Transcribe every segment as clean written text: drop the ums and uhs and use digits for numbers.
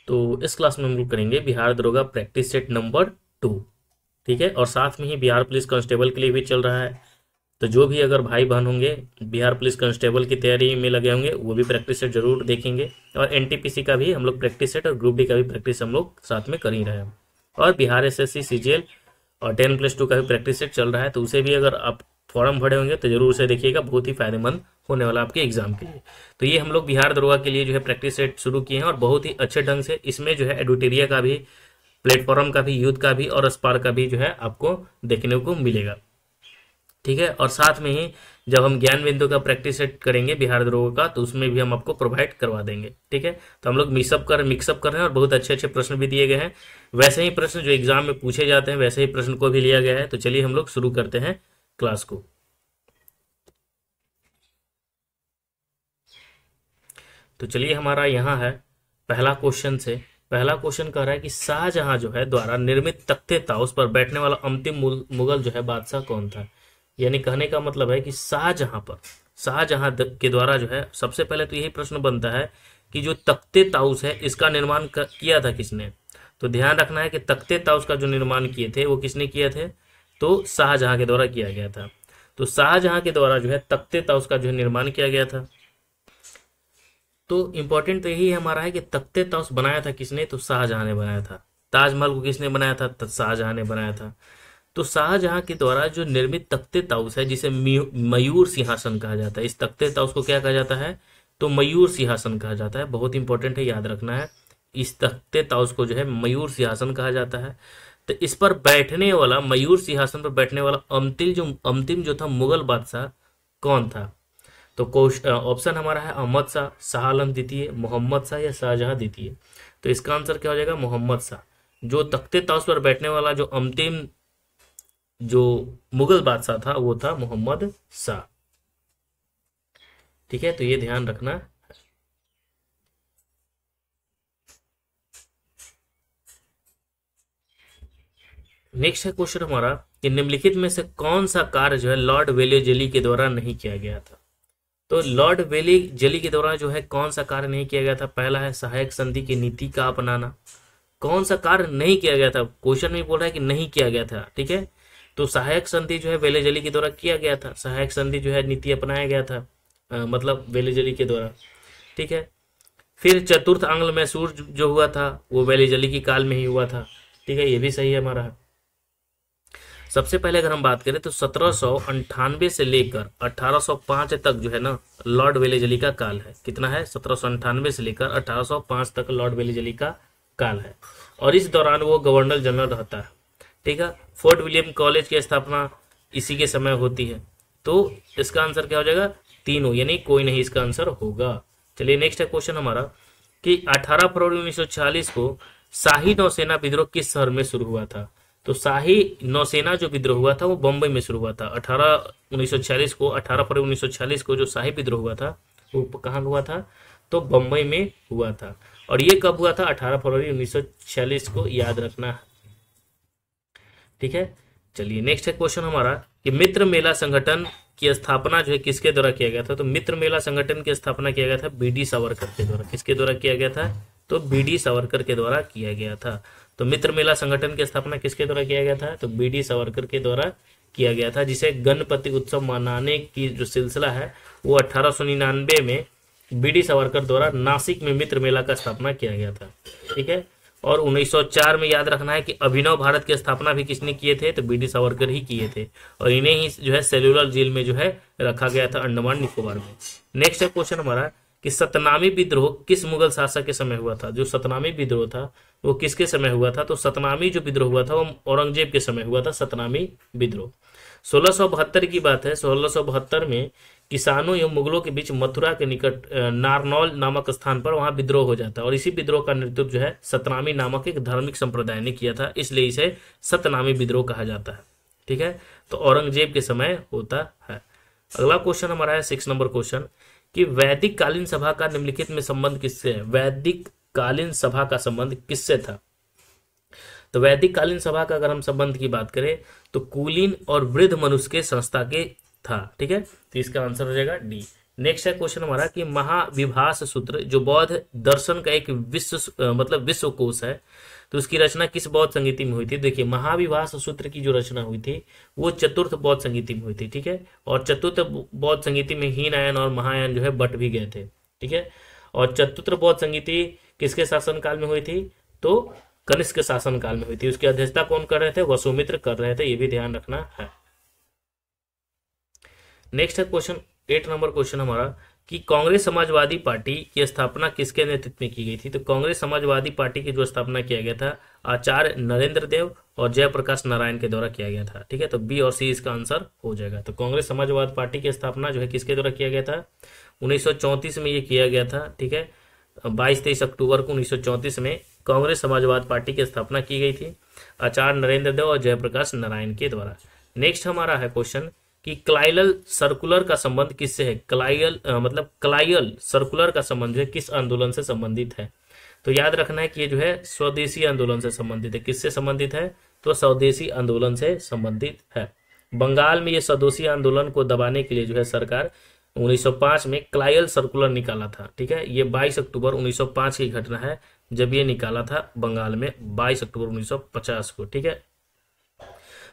तो इस क्लास में हम लोग करेंगे बिहार दरोगा प्रैक्टिस सेट नंबर 2। ठीक है, और साथ में ही बिहार पुलिस कांस्टेबल के लिए भी चल रहा है। तो जो भी अगर भाई बहन होंगे बिहार पुलिस कांस्टेबल की तैयारी में लगे होंगे वो भी प्रैक्टिस सेट जरूर देखेंगे। और एनटीपीसी का भी हम लोग प्रैक्टिस सेट और ग्रुप डी का भी प्रैक्टिस हम लोग साथ में कर ही रहे हैं। और बिहार एसएससी सीजीएल और 10+2 का भी प्रैक्टिस सेट चल रहा है, तो उसे भी अगर आप फॉर्म भरे होंगे तो जरूर उसे देखिएगा, बहुत ही फायदेमंद होने वाला आपके एग्जाम के लिए। तो ये हम लोग बिहार दरोगा के लिए जो है प्रैक्टिस सेट शुरू किए हैं और बहुत ही अच्छे ढंग से इसमें जो है एडुटेरिया का भी, प्लेटफॉर्म का भी, यूथ का भी और स्पार का भी जो है आपको देखने को मिलेगा। ठीक है, और साथ में ही जब हम ज्ञान बिंदु का प्रैक्टिस सेट करेंगे बिहार दरोगा का, तो उसमें भी हम आपको प्रोवाइड करवा देंगे। ठीक है, तो हम लोग मिक्सअप कर रहे हैं और बहुत अच्छे अच्छे प्रश्न भी दिए गए हैं। वैसे ही प्रश्न जो एग्जाम में पूछे जाते हैं वैसे ही प्रश्न को भी लिया गया है। तो चलिए हम लोग शुरू करते हैं क्लास को। तो चलिए हमारा यहाँ है पहला क्वेश्चन से। पहला क्वेश्चन कह रहा है कि शाहजहां जो है द्वारा निर्मित तख्ते ताउस पर बैठने वाला अंतिम मुगल जो है बादशाह कौन था। यानी कहने का मतलब है कि शाहजहां के द्वारा जो है, सबसे पहले तो यही प्रश्न बनता है कि जो तख्ते ताउस है इसका निर्माण किया था किसने। तो ध्यान रखना है कि तख्ते ताउस का जो निर्माण किए थे वो किसने किए थे, तो शाहजहां के द्वारा किया गया था। तो शाहजहां के द्वारा जो है तख्ते ताउस का जो निर्माण किया गया था। तो इम्पोर्टेंट तो यही हमारा है कि तख्ते ताउस बनाया था किसने, तो शाहजहां ने बनाया था। ताजमहल को किसने बनाया था, तो शाहजहां ने बनाया था। तो शाहजहां के द्वारा जो निर्मित तख्ते ताउस है जिसे मयूर सिंहासन कहा जाता है, इस तख्ते ताउस को क्या कहा जाता है, तो मयूर सिंहासन कहा जाता है। बहुत इंपॉर्टेंट है, याद रखना है। इस तख्ते ताउस को जो है मयूर सिंहासन कहा जाता है। तो इस पर बैठने वाला, मयूर सिंहासन पर बैठने वाला अंतिम जो था मुगल बादशाह कौन था। तो ऑप्शन हमारा है अहमद शाह, शाह आलम द्वितीय, मोहम्मद शाह या शाहजहां द्वितीय। तो इसका आंसर क्या हो जाएगा, मोहम्मद शाह। जो तख्ते ताउस पर बैठने वाला जो अंतिम जो मुगल बादशाह था वो था मोहम्मद शाह। ठीक है, तो ये ध्यान रखना। नेक्स्ट है क्वेश्चन हमारा कि निम्नलिखित में से कौन सा कार्य जो है लॉर्ड वेलेजली के द्वारा नहीं किया गया था। तो लॉर्ड वेलेजली के द्वारा जो है कौन सा कार्य नहीं किया गया था। पहला है सहायक संधि की नीति का अपनाना। कौन सा कार्य नहीं किया गया था, क्वेश्चन में बोल रहा है कि नहीं किया गया था। ठीक है, तो सहायक संधि जो है वेलेजली के द्वारा किया गया था। सहायक संधि जो है नीति अपनाया गया था, मतलब वेलेजली के द्वारा। ठीक है, फिर चतुर्थ आंग्ल मैसूर जो हुआ था वो वेलेजली की काल में ही हुआ था। ठीक है, ये भी सही है हमारा। सबसे पहले अगर हम बात करें तो 1798 से लेकर 1805 तक जो है ना लॉर्ड वेलेजली का काल है। कितना है, 1798 से लेकर 1805 तक लॉर्ड वेलेजली का काल है। और इस दौरान वो गवर्नर जनरल रहता है। ठीक है, फोर्ट विलियम कॉलेज की स्थापना इसी के समय होती है। तो इसका आंसर क्या हो जाएगा, तीनों, यानी कोई नहीं इसका आंसर होगा। चलिए नेक्स्ट है क्वेश्चन हमारा कि 18 फरवरी 1946 को शाही नौसेना विद्रोह किस शहर में शुरू हुआ था। तो शाही नौसेना जो विद्रोह हुआ था वो बम्बई में शुरू हुआ था। 18 फरवरी 1946 को जो शाही विद्रोह हुआ था वो कहाँ हुआ था, तो बम्बई में हुआ था। और ये कब हुआ था, 18 फरवरी 1946 को, याद रखना है। ठीक है, चलिए नेक्स्ट है क्वेश्चन हमारा कि मित्र मेला संगठन की स्थापना जो है किसके द्वारा किया गया था। तो मित्र मेला संगठन की स्थापना किया गया था बीडी सावरकर के द्वारा। किसके द्वारा किया गया था, तो बीडी सावरकर के द्वारा किया गया था। तो मित्र मेला संगठन की स्थापना किसके द्वारा किया गया था, तो बीडी सावरकर के द्वारा किया गया था, जिसे गणपति उत्सव मनाने की जो सिलसिला है वो 1899 में बीडी सावरकर द्वारा नासिक में मित्र मेला का स्थापना किया गया था। ठीक है, और 1904 में याद रखना है कि अभिनव भारत की स्थापना भी किसने किए थे, तो बीडी सावरकर ही किए थे। और इन्हें ही जो है सेल्यूलर जेल में जो है रखा गया था अंडमान निकोबार में। नेक्स्ट है क्वेश्चन हमारा कि सतनामी विद्रोह किस मुगल शासक के समय हुआ था। जो सतनामी विद्रोह था वो किसके समय हुआ था, तो सतनामी जो विद्रोह हुआ था वो औरंगजेब के समय हुआ था, सतनामी विद्रोह। 1672 की बात है। 1672 में किसानों एवं मुगलों के बीच मथुरा के निकट नारनौल नामक स्थान पर वहां विद्रोह हो जाता है। और इसी विद्रोह का नेतृत्व जो है सतनामी नामक एक धार्मिक संप्रदाय ने किया था, इसलिए इसे सतनामी विद्रोह कहा जाता है। ठीक है, तो औरंगजेब के समय होता है। अगला क्वेश्चन हमारा है 6 नंबर क्वेश्चन कि वैदिक कालीन सभा का निम्नलिखित में संबंध किससे है। वैदिक कालीन सभा का संबंध किससे था। तो वैदिक कालीन सभा का अगर हम संबंध की बात करें तो कुलीन और वृद्ध मनुष्य के संस्था के था। ठीक है, तो इसका आंसर हो जाएगा डी, नेक्स्ट है क्वेश्चन हमारा कि महाविभास सूत्र जो बौद्ध दर्शन का एक मतलब विश्वकोश है, तो उसकी रचना किस बौद्ध संगीति में हुई थी? देखिए, महाविभास सूत्र की जो रचना हुई थी वो चतुर्थ बौद्ध संगीति में हुई थी, ठीक है। और चतुर्थ बौद्ध संगीति में हीनयान और महायान जो है बट भी गए थे, ठीक है। और चतुर्थ बौद्ध संगीति किसके शासनकाल में हुई थी? तो कनिष्क के शासनकाल में हुई थी। उसकी अध्यक्षता कौन कर रहे थे? वसुमित्र कर रहे थे, ये भी ध्यान रखना है। नेक्स्ट है क्वेश्चन 8 नंबर क्वेश्चन हमारा कि कांग्रेस समाजवादी पार्टी की स्थापना किसके नेतृत्व में की गई थी? तो कांग्रेस समाजवादी पार्टी की जो स्थापना किया गया था आचार्य नरेंद्र देव और जयप्रकाश नारायण के द्वारा किया गया था, ठीक है। तो बी और सी इसका आंसर हो जाएगा। तो कांग्रेस समाजवादी पार्टी की स्थापना जो है किसके द्वारा किया गया था? 1934 में ये किया गया था, ठीक है। 22-23 अक्टूबर को 1934 में कांग्रेस समाजवाद पार्टी की स्थापना की गई थी आचार्य नरेंद्र देव और जयप्रकाश नारायण के द्वारा। नेक्स्ट हमारा है क्वेश्चन कि क्लाइयल सर्कुलर का संबंध किससे है? क्लाइयल सर्कुलर का संबंध जो है किस आंदोलन से संबंधित है? तो याद रखना है कि ये जो है स्वदेशी आंदोलन से संबंधित है। किससे संबंधित है? तो स्वदेशी आंदोलन से संबंधित है। बंगाल में ये स्वदेशी आंदोलन को दबाने के लिए जो है सरकार 1905 में क्लाइयल सर्कुलर निकाला था, ठीक है। ये 22 अक्टूबर 1905 की घटना है जब ये निकाला था बंगाल में 22 अक्टूबर 1950 को, ठीक है।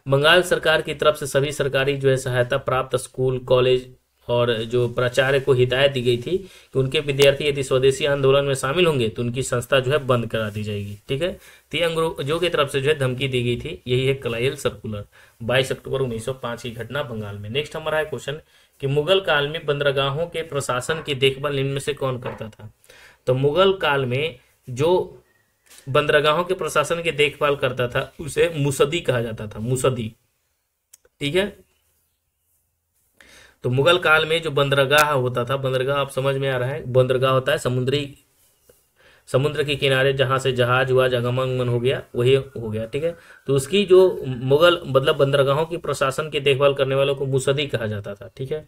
बंगाल सरकार की तरफ से सभी सरकारी जो है सहायता प्राप्त स्कूल कॉलेज और जो प्राचार्य को हिदायत दी गई थी कि उनके विद्यार्थी यदि स्वदेशी आंदोलन में शामिल होंगे तो उनकी संस्था जो है बंद करा दी जाएगी, ठीक है। तो ये अंग्रेजों की तरफ से जो है धमकी दी गई थी। यही है क्लाइयल सर्कुलर, 22 अक्टूबर 1905 की घटना बंगाल में। नेक्स्ट हमारा है क्वेश्चन कि मुगल काल में बंदरगाहों के प्रशासन की देखभाल निम्न में से कौन करता था? तो मुगल काल में जो बंदरगाहों के प्रशासन की देखभाल करता था उसे मुसद्दी कहा जाता था, मुसद्दी, ठीक है। तो मुगल काल में जो बंदरगाह होता था, बंदरगाह आप समझ में आ रहा है, बंदरगाह होता है समुद्र के किनारे जहां से जहाज हुआ आगमन हो गया, वही हो गया, ठीक है। तो उसकी जो मुगल मतलब बंदरगाहों की प्रशासन की देखभाल करने वालों को मुसद्दी कहा जाता था, ठीक है।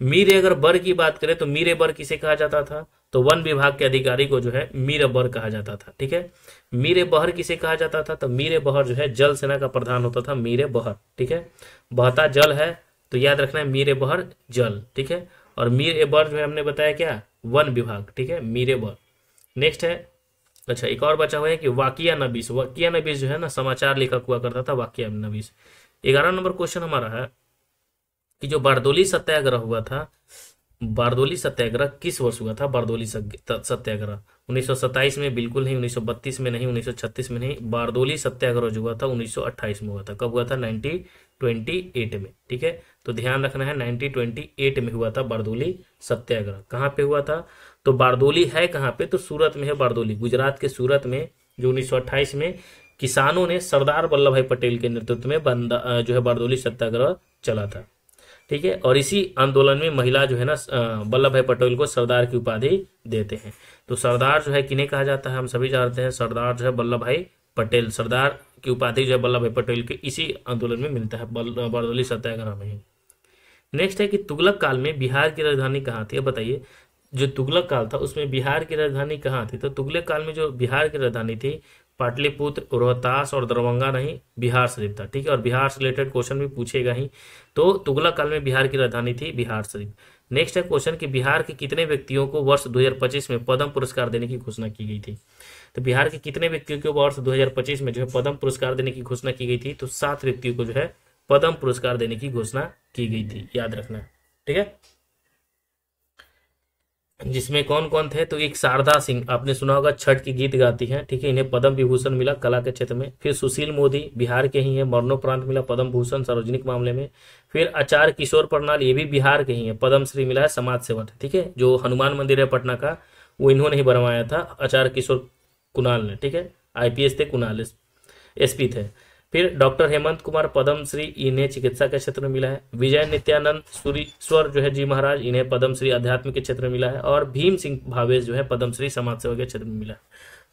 मीर अगर बर की बात करें तो मीर बर किसे कहा जाता था? तो वन विभाग के अधिकारी को जो है मीर बर कहा जाता था, ठीक है। मीर बहर किसे कहा जाता था? तो मीर बहर जो है जल सेना का प्रधान होता था, मीर बहर, ठीक है। बहता जल है तो याद रखना है मीर बहर जल, ठीक है। और मीर बर जो है हमने बताया क्या? वन विभाग, ठीक है, मीर बर। नेक्स्ट है, अच्छा एक और बचा हुआ है कि वाकिया नबीस। वाकिया नबीस जो है ना समाचार लेखक हुआ करता था, वाकिया नबीस। 11 नंबर क्वेश्चन हमारा है कि जो बारदोली सत्याग्रह हुआ था, बारदोली सत्याग्रह किस वर्ष हुआ था? बारदोली सत्याग्रह 1927 में बिल्कुल नहीं, 1932 में नहीं, 1936 में नहीं। बारदोली सत्याग्रह जो हुआ था 1928 में हुआ था। कब हुआ था? 1928 में, ठीक है। तो ध्यान रखना है 1928 में हुआ था बारदोली सत्याग्रह। कहाँ पे हुआ था? तो बारदोली है कहाँ पे? तो सूरत में है बारदोली, गुजरात के सूरत में, जो 1928 में किसानों ने सरदार वल्लभ भाई पटेल के नेतृत्व में जो है बारदोली सत्याग्रह चला था, ठीक है। और इसी आंदोलन में महिला जो है ना वल्लभ भाई पटेल को सरदार की उपाधि देते हैं। तो सरदार जो है किन्हें कहा जाता है? हम सभी जानते हैं, सरदार जो है वल्लभ भाई पटेल। सरदार की उपाधि जो है वल्लभ भाई पटेल के इसी आंदोलन में मिलता है, बारदोली सत्याग्रह में ही। नेक्स्ट है कि तुगलक काल में बिहार की राजधानी कहाँ थी? अब बताइए, जो तुगलक काल था उसमें बिहार की राजधानी कहाँ थी? तो तुगलक काल में जो बिहार की राजधानी थी पाटलिपुत्र, रोहतास और दरभंगा नहीं, बिहार शरीफ था, ठीक है। और बिहार से रिलेटेड क्वेश्चन भी पूछेगा ही। तो तुगलक काल में बिहार की राजधानी थी बिहार शरीफ। नेक्स्ट है क्वेश्चन कि बिहार के कितने व्यक्तियों को वर्ष 2025 में पद्म पुरस्कार देने की घोषणा की गई थी? तो बिहार के कितने व्यक्तियों को वर्ष 2025 में जो है पद्म पुरस्कार देने की घोषणा की गई थी? तो 7 व्यक्तियों को जो है पद्म पुरस्कार देने की घोषणा की गई थी, याद रखना, ठीक है। जिसमें कौन कौन थे? तो एक शारदा सिंह, आपने सुना होगा, छठ की गीत गाती हैं, ठीक है, इन्हें पद्म विभूषण मिला कला के क्षेत्र में। फिर सुशील मोदी बिहार के ही हैं, मरणोपरांत मिला पद्म भूषण सार्वजनिक मामले में। फिर आचार्य किशोर प्रणाल, ये भी बिहार के ही हैं, पद्म श्री मिला है समाज सेवा, ठीक है। जो हनुमान मंदिर है पटना का वो इन्होंने ही बनवाया था, आचार्य किशोर कुणाल ने, ठीक है। IPS थे कुणाल, SP थे। फिर डॉक्टर हेमंत कुमार पद्मश्री, इन्हें चिकित्सा के क्षेत्र में मिला है। विजय नित्यानंद सूरीश्वर जो है जी महाराज, इन्हें पद्मश्री अध्यात्म के क्षेत्र में मिला है। और भीम सिंह भावेश जो है पद्मश्री समाज सेवा के क्षेत्र में मिला है।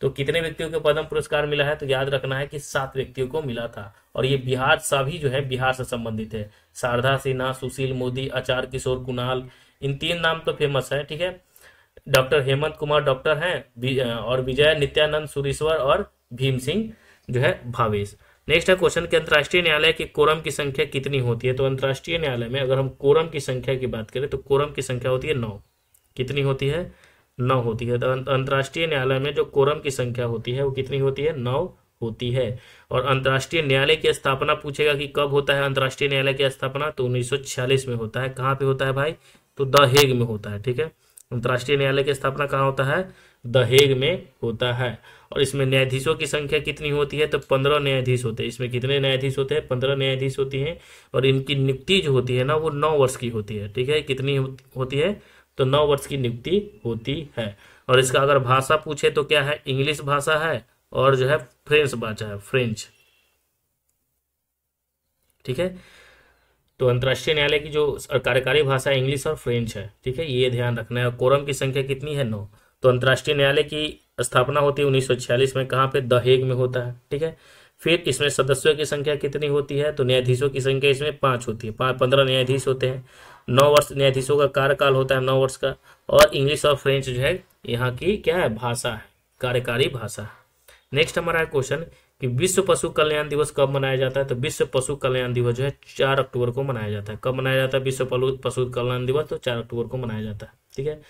तो कितने व्यक्तियों को पद्म पुरस्कार मिला है? तो याद रखना है कि 7 व्यक्तियों को मिला था। और ये बिहार सभी जो है बिहार से संबंधित है। शारदा सिन्हा, सुशील मोदी, आचार्य किशोर कुणाल, इन 3 नाम तो फेमस है, ठीक है। डॉक्टर हेमंत कुमार डॉक्टर हैं, और विजय नित्यानंद सूरीश्वर और भीम सिंह जो है भावेश। नेक्स्ट है क्वेश्चन कि अंतर्राष्ट्रीय न्यायालय की कोरम की संख्या कितनी होती है। तो अंतर्राष्ट्रीय न्यायालय में अगर हम कोरम की संख्या की बात करें तो कोरम की संख्या होती है 9। कितनी होती है? 9 होती है। तो अंतर्राष्ट्रीय न्यायालय में जो कोरम की संख्या होती है वो कितनी होती है? 9 होती है। और अंतर्राष्ट्रीय न्यायालय की स्थापना पूछेगा कि कब होता है अंतर्राष्ट्रीय न्यायालय की स्थापना, तो 1946 में होता है। कहाँ पे होता है भाई? तो द हेग में होता है। ठीक है, अंतर्राष्ट्रीय न्यायालय की स्थापना कहाँ होता है? द हेग में होता है। और इसमें न्यायाधीशों की संख्या कितनी होती है? तो 15 न्यायाधीश होते हैं। इसमें कितने न्यायाधीश होते हैं? 15 न्यायाधीश होती हैं। और इनकी नियुक्ति जो होती है ना वो 9 वर्ष की होती है। ठीक है, कितनी होती है? तो 9 वर्ष की नियुक्ति होती है। और इसका अगर भाषा पूछे तो क्या है? इंग्लिश भाषा है और जो है फ्रेंच भाषा है, फ्रेंच। ठीक है, तो अंतर्राष्ट्रीय न्यायालय की जो कार्यकारी भाषा इंग्लिश और फ्रेंच है। ठीक है, ये ध्यान रखना है। कोरम की संख्या कितनी है? 9। तो अंतर्राष्ट्रीय न्यायालय की स्थापना होती है 1946 में। कहाँ पे? द हेग में होता है। ठीक है, फिर इसमें सदस्यों की संख्या कितनी होती है? तो न्यायाधीशों की संख्या इसमें 5 होती है। 15 न्यायाधीश होते हैं। 9 वर्ष न्यायाधीशों का कार्यकाल होता है, 9 वर्ष का। और इंग्लिश और फ्रेंच जो है यहाँ की क्या है? भाषा है, कार्यकारी भाषा है। नेक्स्ट हमारा क्वेश्चन कि विश्व पशु कल्याण दिवस कब मनाया जाता है। तो विश्व पशु कल्याण दिवस जो है 4 अक्टूबर को मनाया जाता है। कब मनाया जाता है विश्व पशु कल्याण दिवस? तो 4 अक्टूबर को मनाया जाता है। ठीक है,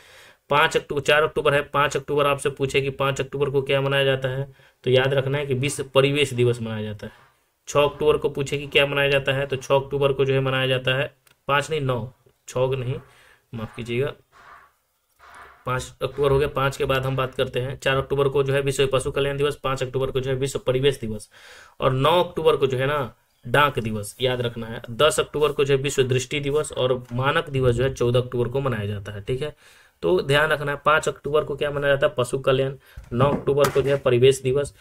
4 अक्टूबर है। 5 अक्टूबर आपसे पूछे कि 5 अक्टूबर को क्या मनाया जाता है, तो याद रखना है कि विश्व परिवेश दिवस मनाया जाता है। 6 अक्टूबर को पूछे कि क्या मनाया जाता है, तो 6 अक्टूबर को जो है मनाया जाता है 5 नहीं 9, 6 नहीं, माफ कीजिएगा, 5 अक्टूबर हो गया। 5 के बाद हम बात करते हैं 4 अक्टूबर को जो है विश्व पशु कल्याण दिवस, 5 अक्टूबर को जो है विश्व परिवेश दिवस, और 9 अक्टूबर को जो है ना डाक दिवस, याद रखना है। 10 अक्टूबर को जो है विश्व दृष्टि दिवस, और मानक दिवस जो है 14 अक्टूबर को मनाया जाता है। ठीक है, तो ध्यान रखना है 5 अक्टूबर को क्या मनाया जाता है? पशु कल्याण। 9 अक्टूबर को जो है परिवेश दिवस।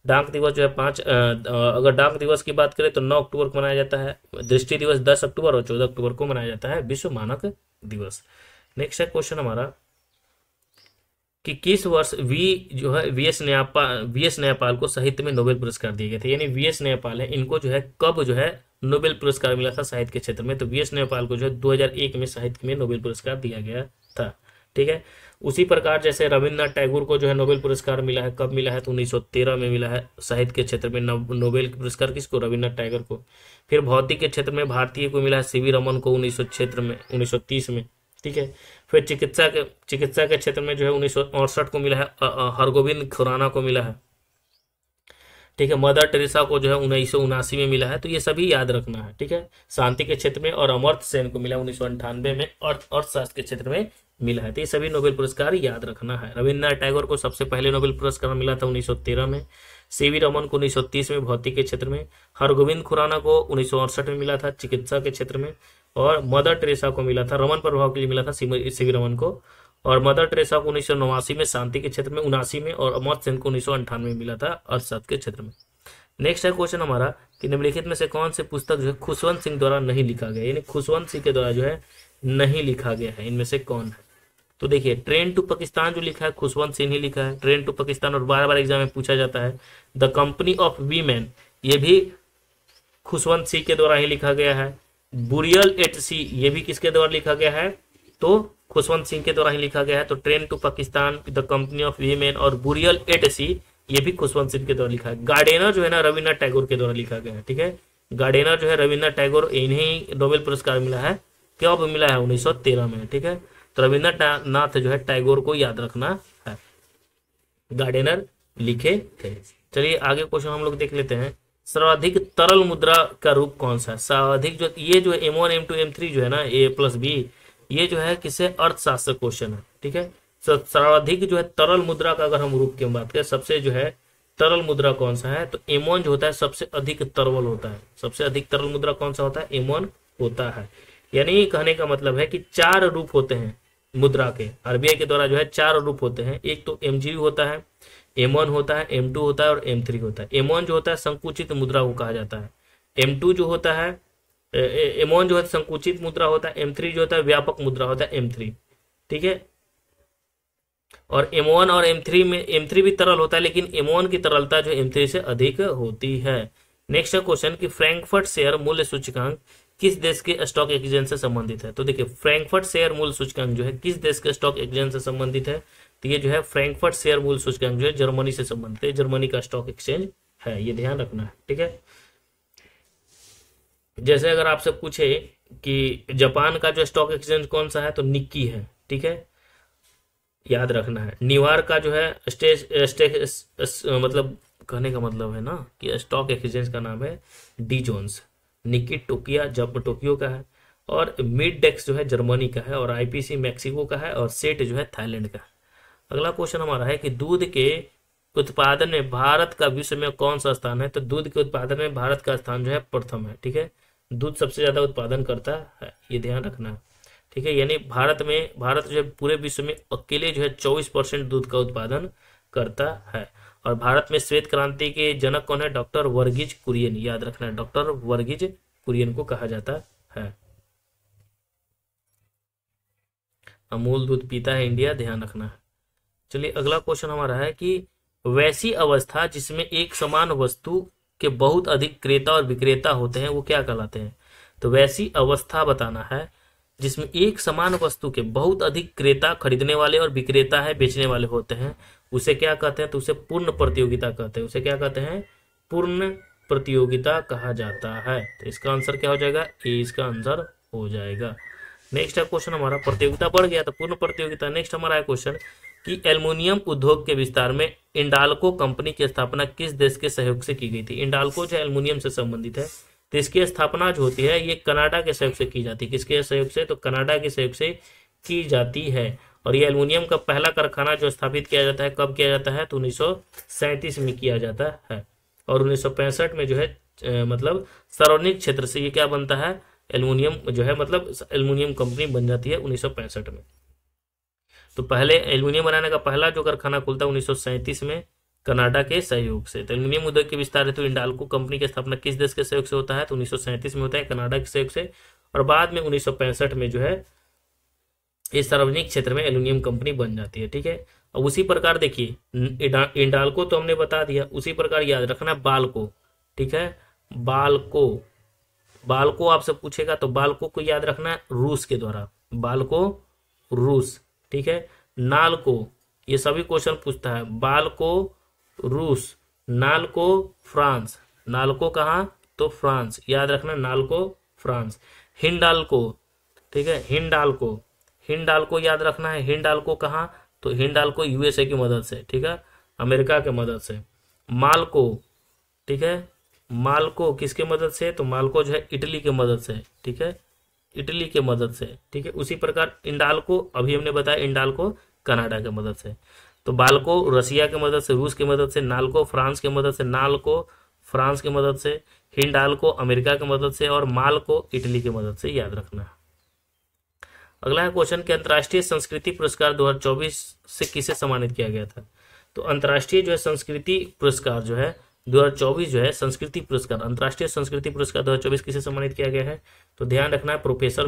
डाक दिवस जो है अगर डाक दिवस की बात करें तो 9 अक्टूबर को मनाया जाता है। दृष्टि दिवस 10 अक्टूबर और 14 अक्टूबर को मनाया जाता है विश्व मानक दिवस। नेक्स्ट है क्वेश्चन हमारा कि किस वर्ष वी एस न्यायपाल को साहित्य में नोबेल पुरस्कार दिए गए थे। यानी वी एस न्यायपाल है, इनको जो है कब जो है नोबेल पुरस्कार मिला था साहित्य के क्षेत्र में। तो वी एस न्यायपाल को जो है 2001 में साहित्य में नोबेल पुरस्कार दिया गया था। ठीक है, उसी प्रकार जैसे रविन्द्रनाथ टैगोर को जो है नोबेल पुरस्कार मिला है, कब मिला है? तो 1913 में मिला है साहित्य के क्षेत्र में नोबेल पुरस्कार। किसको? रविन्द्रनाथ टैगोर को। फिर भौतिक के क्षेत्र में भारतीय को मिला है सीवी रमन को 1930 में। ठीक है, फिर चिकित्सा के क्षेत्र में जो है 1968 को मिला है हरगोविंद खुराना को मिला है। ठीक है, मदर टेरेसा को जो है 1979 में मिला है। तो ये सभी याद रखना है। ठीक है, शांति के क्षेत्र में और अमर्त्य सेन को मिला 1998 में, और अर्थशास्त्र के क्षेत्र में मिला है। तो ये सभी नोबेल पुरस्कार याद रखना है। रविन्द्रनाथ टैगोर को सबसे पहले नोबेल पुरस्कार मिला था 1913 में, सीवी रमन को 1930 में भौतिक के क्षेत्र में, हरगोविंद खुराना को 1968 में मिला था चिकित्सा के क्षेत्र में, और मदर टेरेसा को मिला था रमन प्रभाव के लिए मिला था सीवी रमन को, और मदर टेरेसा को 1989 में शांति के क्षेत्र में, 79 में, और अमर्त्य सेन को 1998 में मिला था अर्थशास्त्र के क्षेत्र में। नेक्स्ट है क्वेश्चन हमारा कि निम्नलिखित में से कौन से पुस्तक जो है खुशवंत सिंह द्वारा नहीं लिखा गया, यानी खुशवंत सिंह के द्वारा जो है नहीं लिखा गया है, इनमें से कौन है? तो देखिए, ट्रेन टू पाकिस्तान जो लिखा है खुशवंत सिंह ही लिखा है, ट्रेन टू पाकिस्तान, और बार बार एग्जाम में पूछा जाता है। द कंपनी ऑफ वीमेन, ये भी खुशवंत सिंह के द्वारा ही लिखा गया है। बुरियल एट सी, ये भी किसके द्वारा लिखा गया है? तो खुशवंत सिंह के द्वारा ही लिखा गया है। तो Train to Pakistan, The Company of Women और बुरियल एट सी, ये भी खुशवंत सिंह के द्वारा लिखा है। गार्डेनर जो है ना रविन्द्रनाथ टैगोर के द्वारा लिखा गया है। ठीक है, गार्डेनर जो है रविन्द्रनाथ टैगोर, इन्हें नोबेल पुरस्कार मिला है। कब मिला है? 1913 में। ठीक है, तो रविन्द्रनाथ जो है टैगोर को याद रखना है, गार्डेनर लिखे थे। चलिए आगे क्वेश्चन हम लोग देख लेते हैं। सर्वाधिक तरल मुद्रा का रूप कौन सा है? सर्वाधिक जो ये जो M1 M2 M3 जो है ना A+B, ये जो है किसे अर्थशास्त्र क्वेश्चन है। ठीक है, सर्वाधिक जो है तरल मुद्रा का अगर हम रूप की बात करें, सबसे जो है तरल मुद्रा कौन सा है? तो M1 जो होता है सबसे अधिक तरल होता है। सबसे अधिक तरल मुद्रा कौन सा होता है? M1 होता है। यानी कहने का मतलब है कि 4 रूप होते हैं मुद्रा के, आरबीआई के द्वारा जो है 4 रूप होते हैं। एक तो MG होता है, M1 होता है, M2 होता है और M3 होता है। M1 जो होता है संकुचित मुद्रा को कहा जाता है। M2 जो होता है M1 जो है संकुचित मुद्रा होता है। M3 जो होता है व्यापक मुद्रा होता है M3। ठीक है, और M1 और M3 में M3 भी तरल होता है, लेकिन M1 की तरलता जो M3 से अधिक होती है। नेक्स्ट क्वेश्चन कि फ्रैंकफर्ट शेयर मूल्य सूचकांक किस देश के स्टॉक एक्सचेंज से संबंधित है? तो देखिए, फ्रैंकफर्ट शेयर मूल्य सूचकांक जो है किस देश के स्टॉक एक्सचेंज से संबंधित है? तो ये जो है फ्रैंकफर्ट शेयर मूल्य सूचकांक जो है जर्मनी से संबंधित है, जर्मनी का स्टॉक एक्सचेंज है, ये ध्यान रखना है। ठीक है, जैसे अगर आपसे पूछे कि जापान का जो स्टॉक एक्सचेंज कौन सा है, तो निक्की है, ठीक है, याद रखना है। न्यूयॉर्क का जो है स्टेज मतलब कहने का मतलब है ना कि स्टॉक एक्सचेंज का नाम है डी जोन्स। निक्की टोकिया जब टोक्यो का है, और मिड डेक्स जो है जर्मनी का है, और आईपीसी मैक्सिको का है, और सेट जो है थाईलैंड का है। अगला क्वेश्चन हमारा है कि दूध के उत्पादन में भारत का विश्व में कौन सा स्थान है। तो दूध के उत्पादन में भारत का स्थान जो है प्रथम है, ठीक है। दूध सबसे ज्यादा उत्पादन करता है, ये ध्यान रखना है, ठीक है। यानी भारत जो है पूरे विश्व में अकेले जो है 24% दूध का उत्पादन करता है। और भारत में श्वेत क्रांति के जनक कौन है? डॉक्टर वर्गीज कुरियन, याद रखना है, डॉक्टर वर्गीज कुरियन को कहा जाता है। अमूल दूध पीता है इंडिया, ध्यान रखना है। चलिए अगला क्वेश्चन हमारा है कि वैसी अवस्था जिसमें एक समान वस्तु के बहुत अधिक क्रेता और विक्रेता होते हैं वो क्या कहलाते हैं? तो वैसी अवस्था बताना है जिसमें एक समान वस्तु के बहुत अधिक क्रेता खरीदने वाले और विक्रेता है बेचने वाले होते हैं, उसे क्या कहते हैं? तो उसे पूर्ण प्रतियोगिता कहते हैं। उसे क्या कहते हैं? पूर्ण प्रतियोगिता कहा जाता है। तो इसका आंसर क्या हो जाएगा? ए इसका आंसर हो जाएगा। नेक्स्ट है क्वेश्चन हमारा, प्रतियोगिता बढ़ गया तो पूर्ण प्रतियोगिता। नेक्स्ट हमारा है क्वेश्चन कि एल्युमिनियम उद्योग के विस्तार में इंडाल्को कंपनी की स्थापना किस देश के सहयोग से की गई थी? इंडाल्को जो एल्युमिनियम से संबंधित है, तो इसकी स्थापना जो होती है ये कनाडा के सहयोग से की जाती है। किसके सहयोग से? तो कनाडा के सहयोग से की जाती है। और ये एल्युमिनियम का पहला कारखाना जो स्थापित किया जाता है कब किया जाता है? तो 1937 में किया जाता है। और 1965 में जो है मतलब सार्वजनिक क्षेत्र से ये क्या बनता है? एल्युमिनियम जो है मतलब एल्युमिनियम कंपनी बन जाती है 1965 में। तो पहले एल्युमिनियम बनाने का पहला जो कारखाना खुलता है 1937 में कनाडा के सहयोग से। तो एल्युमिनियम उद्योग के विस्तार हेतु इंडाल्को कंपनी की स्थापना किस देश के सहयोग से होता है? तो 1937 में होता है कनाडा के सहयोग से। और बाद में 1965 में जो है इस सार्वजनिक क्षेत्र में एल्युमिनियम कंपनी बन जाती है, ठीक है। अब उसी प्रकार देखिए इंडाल्को तो हमने बता दिया, उसी प्रकार याद रखना बाल्को, ठीक है। बाल्को, बाल्को आपसे पूछेगा तो बाल्को को याद रखना है रूस के द्वारा, बाल्को रूस, ठीक है। नाल्को, ये सभी क्वेश्चन पूछता है, बाल्को रूस, नाल्को फ्रांस, नाल्को कहाँ? तो फ्रांस, याद रखना नाल्को फ्रांस। हिंडाल्को, ठीक है, हिंडाल्को, हिंडाल्को याद रखना है, हिंडाल्को कहाँ? तो हिंडाल्को यूएसए की मदद से, ठीक है, अमेरिका के मदद से। माल्को, ठीक है, माल्को किसके मदद से? तो माल्को जो है इटली के मदद से, ठीक है, इटली के मदद से, ठीक है। उसी प्रकार इंडाल्को अभी हमने बताया इंडाल्को कनाडा के मदद से। तो बाल्को रसिया के मदद से, रूस की मदद से, नाल्को फ्रांस के मदद से, नाल्को फ्रांस की मदद से, हिंडाल्को अमेरिका की मदद से, और माल्को इटली की मदद से, याद रखना है। अगला है क्वेश्चन कि अंतर्राष्ट्रीय संस्कृति पुरस्कार 2024 से किसे सम्मानित किया गया था? तो अंतर्राष्ट्रीय जो है संस्कृति पुरस्कार जो है 2024 जो है संस्कृति पुरस्कार, अंतर्राष्ट्रीय संस्कृति पुरस्कार 2024 किसे सम्मानित किया गया है? तो ध्यान रखना है प्रोफेसर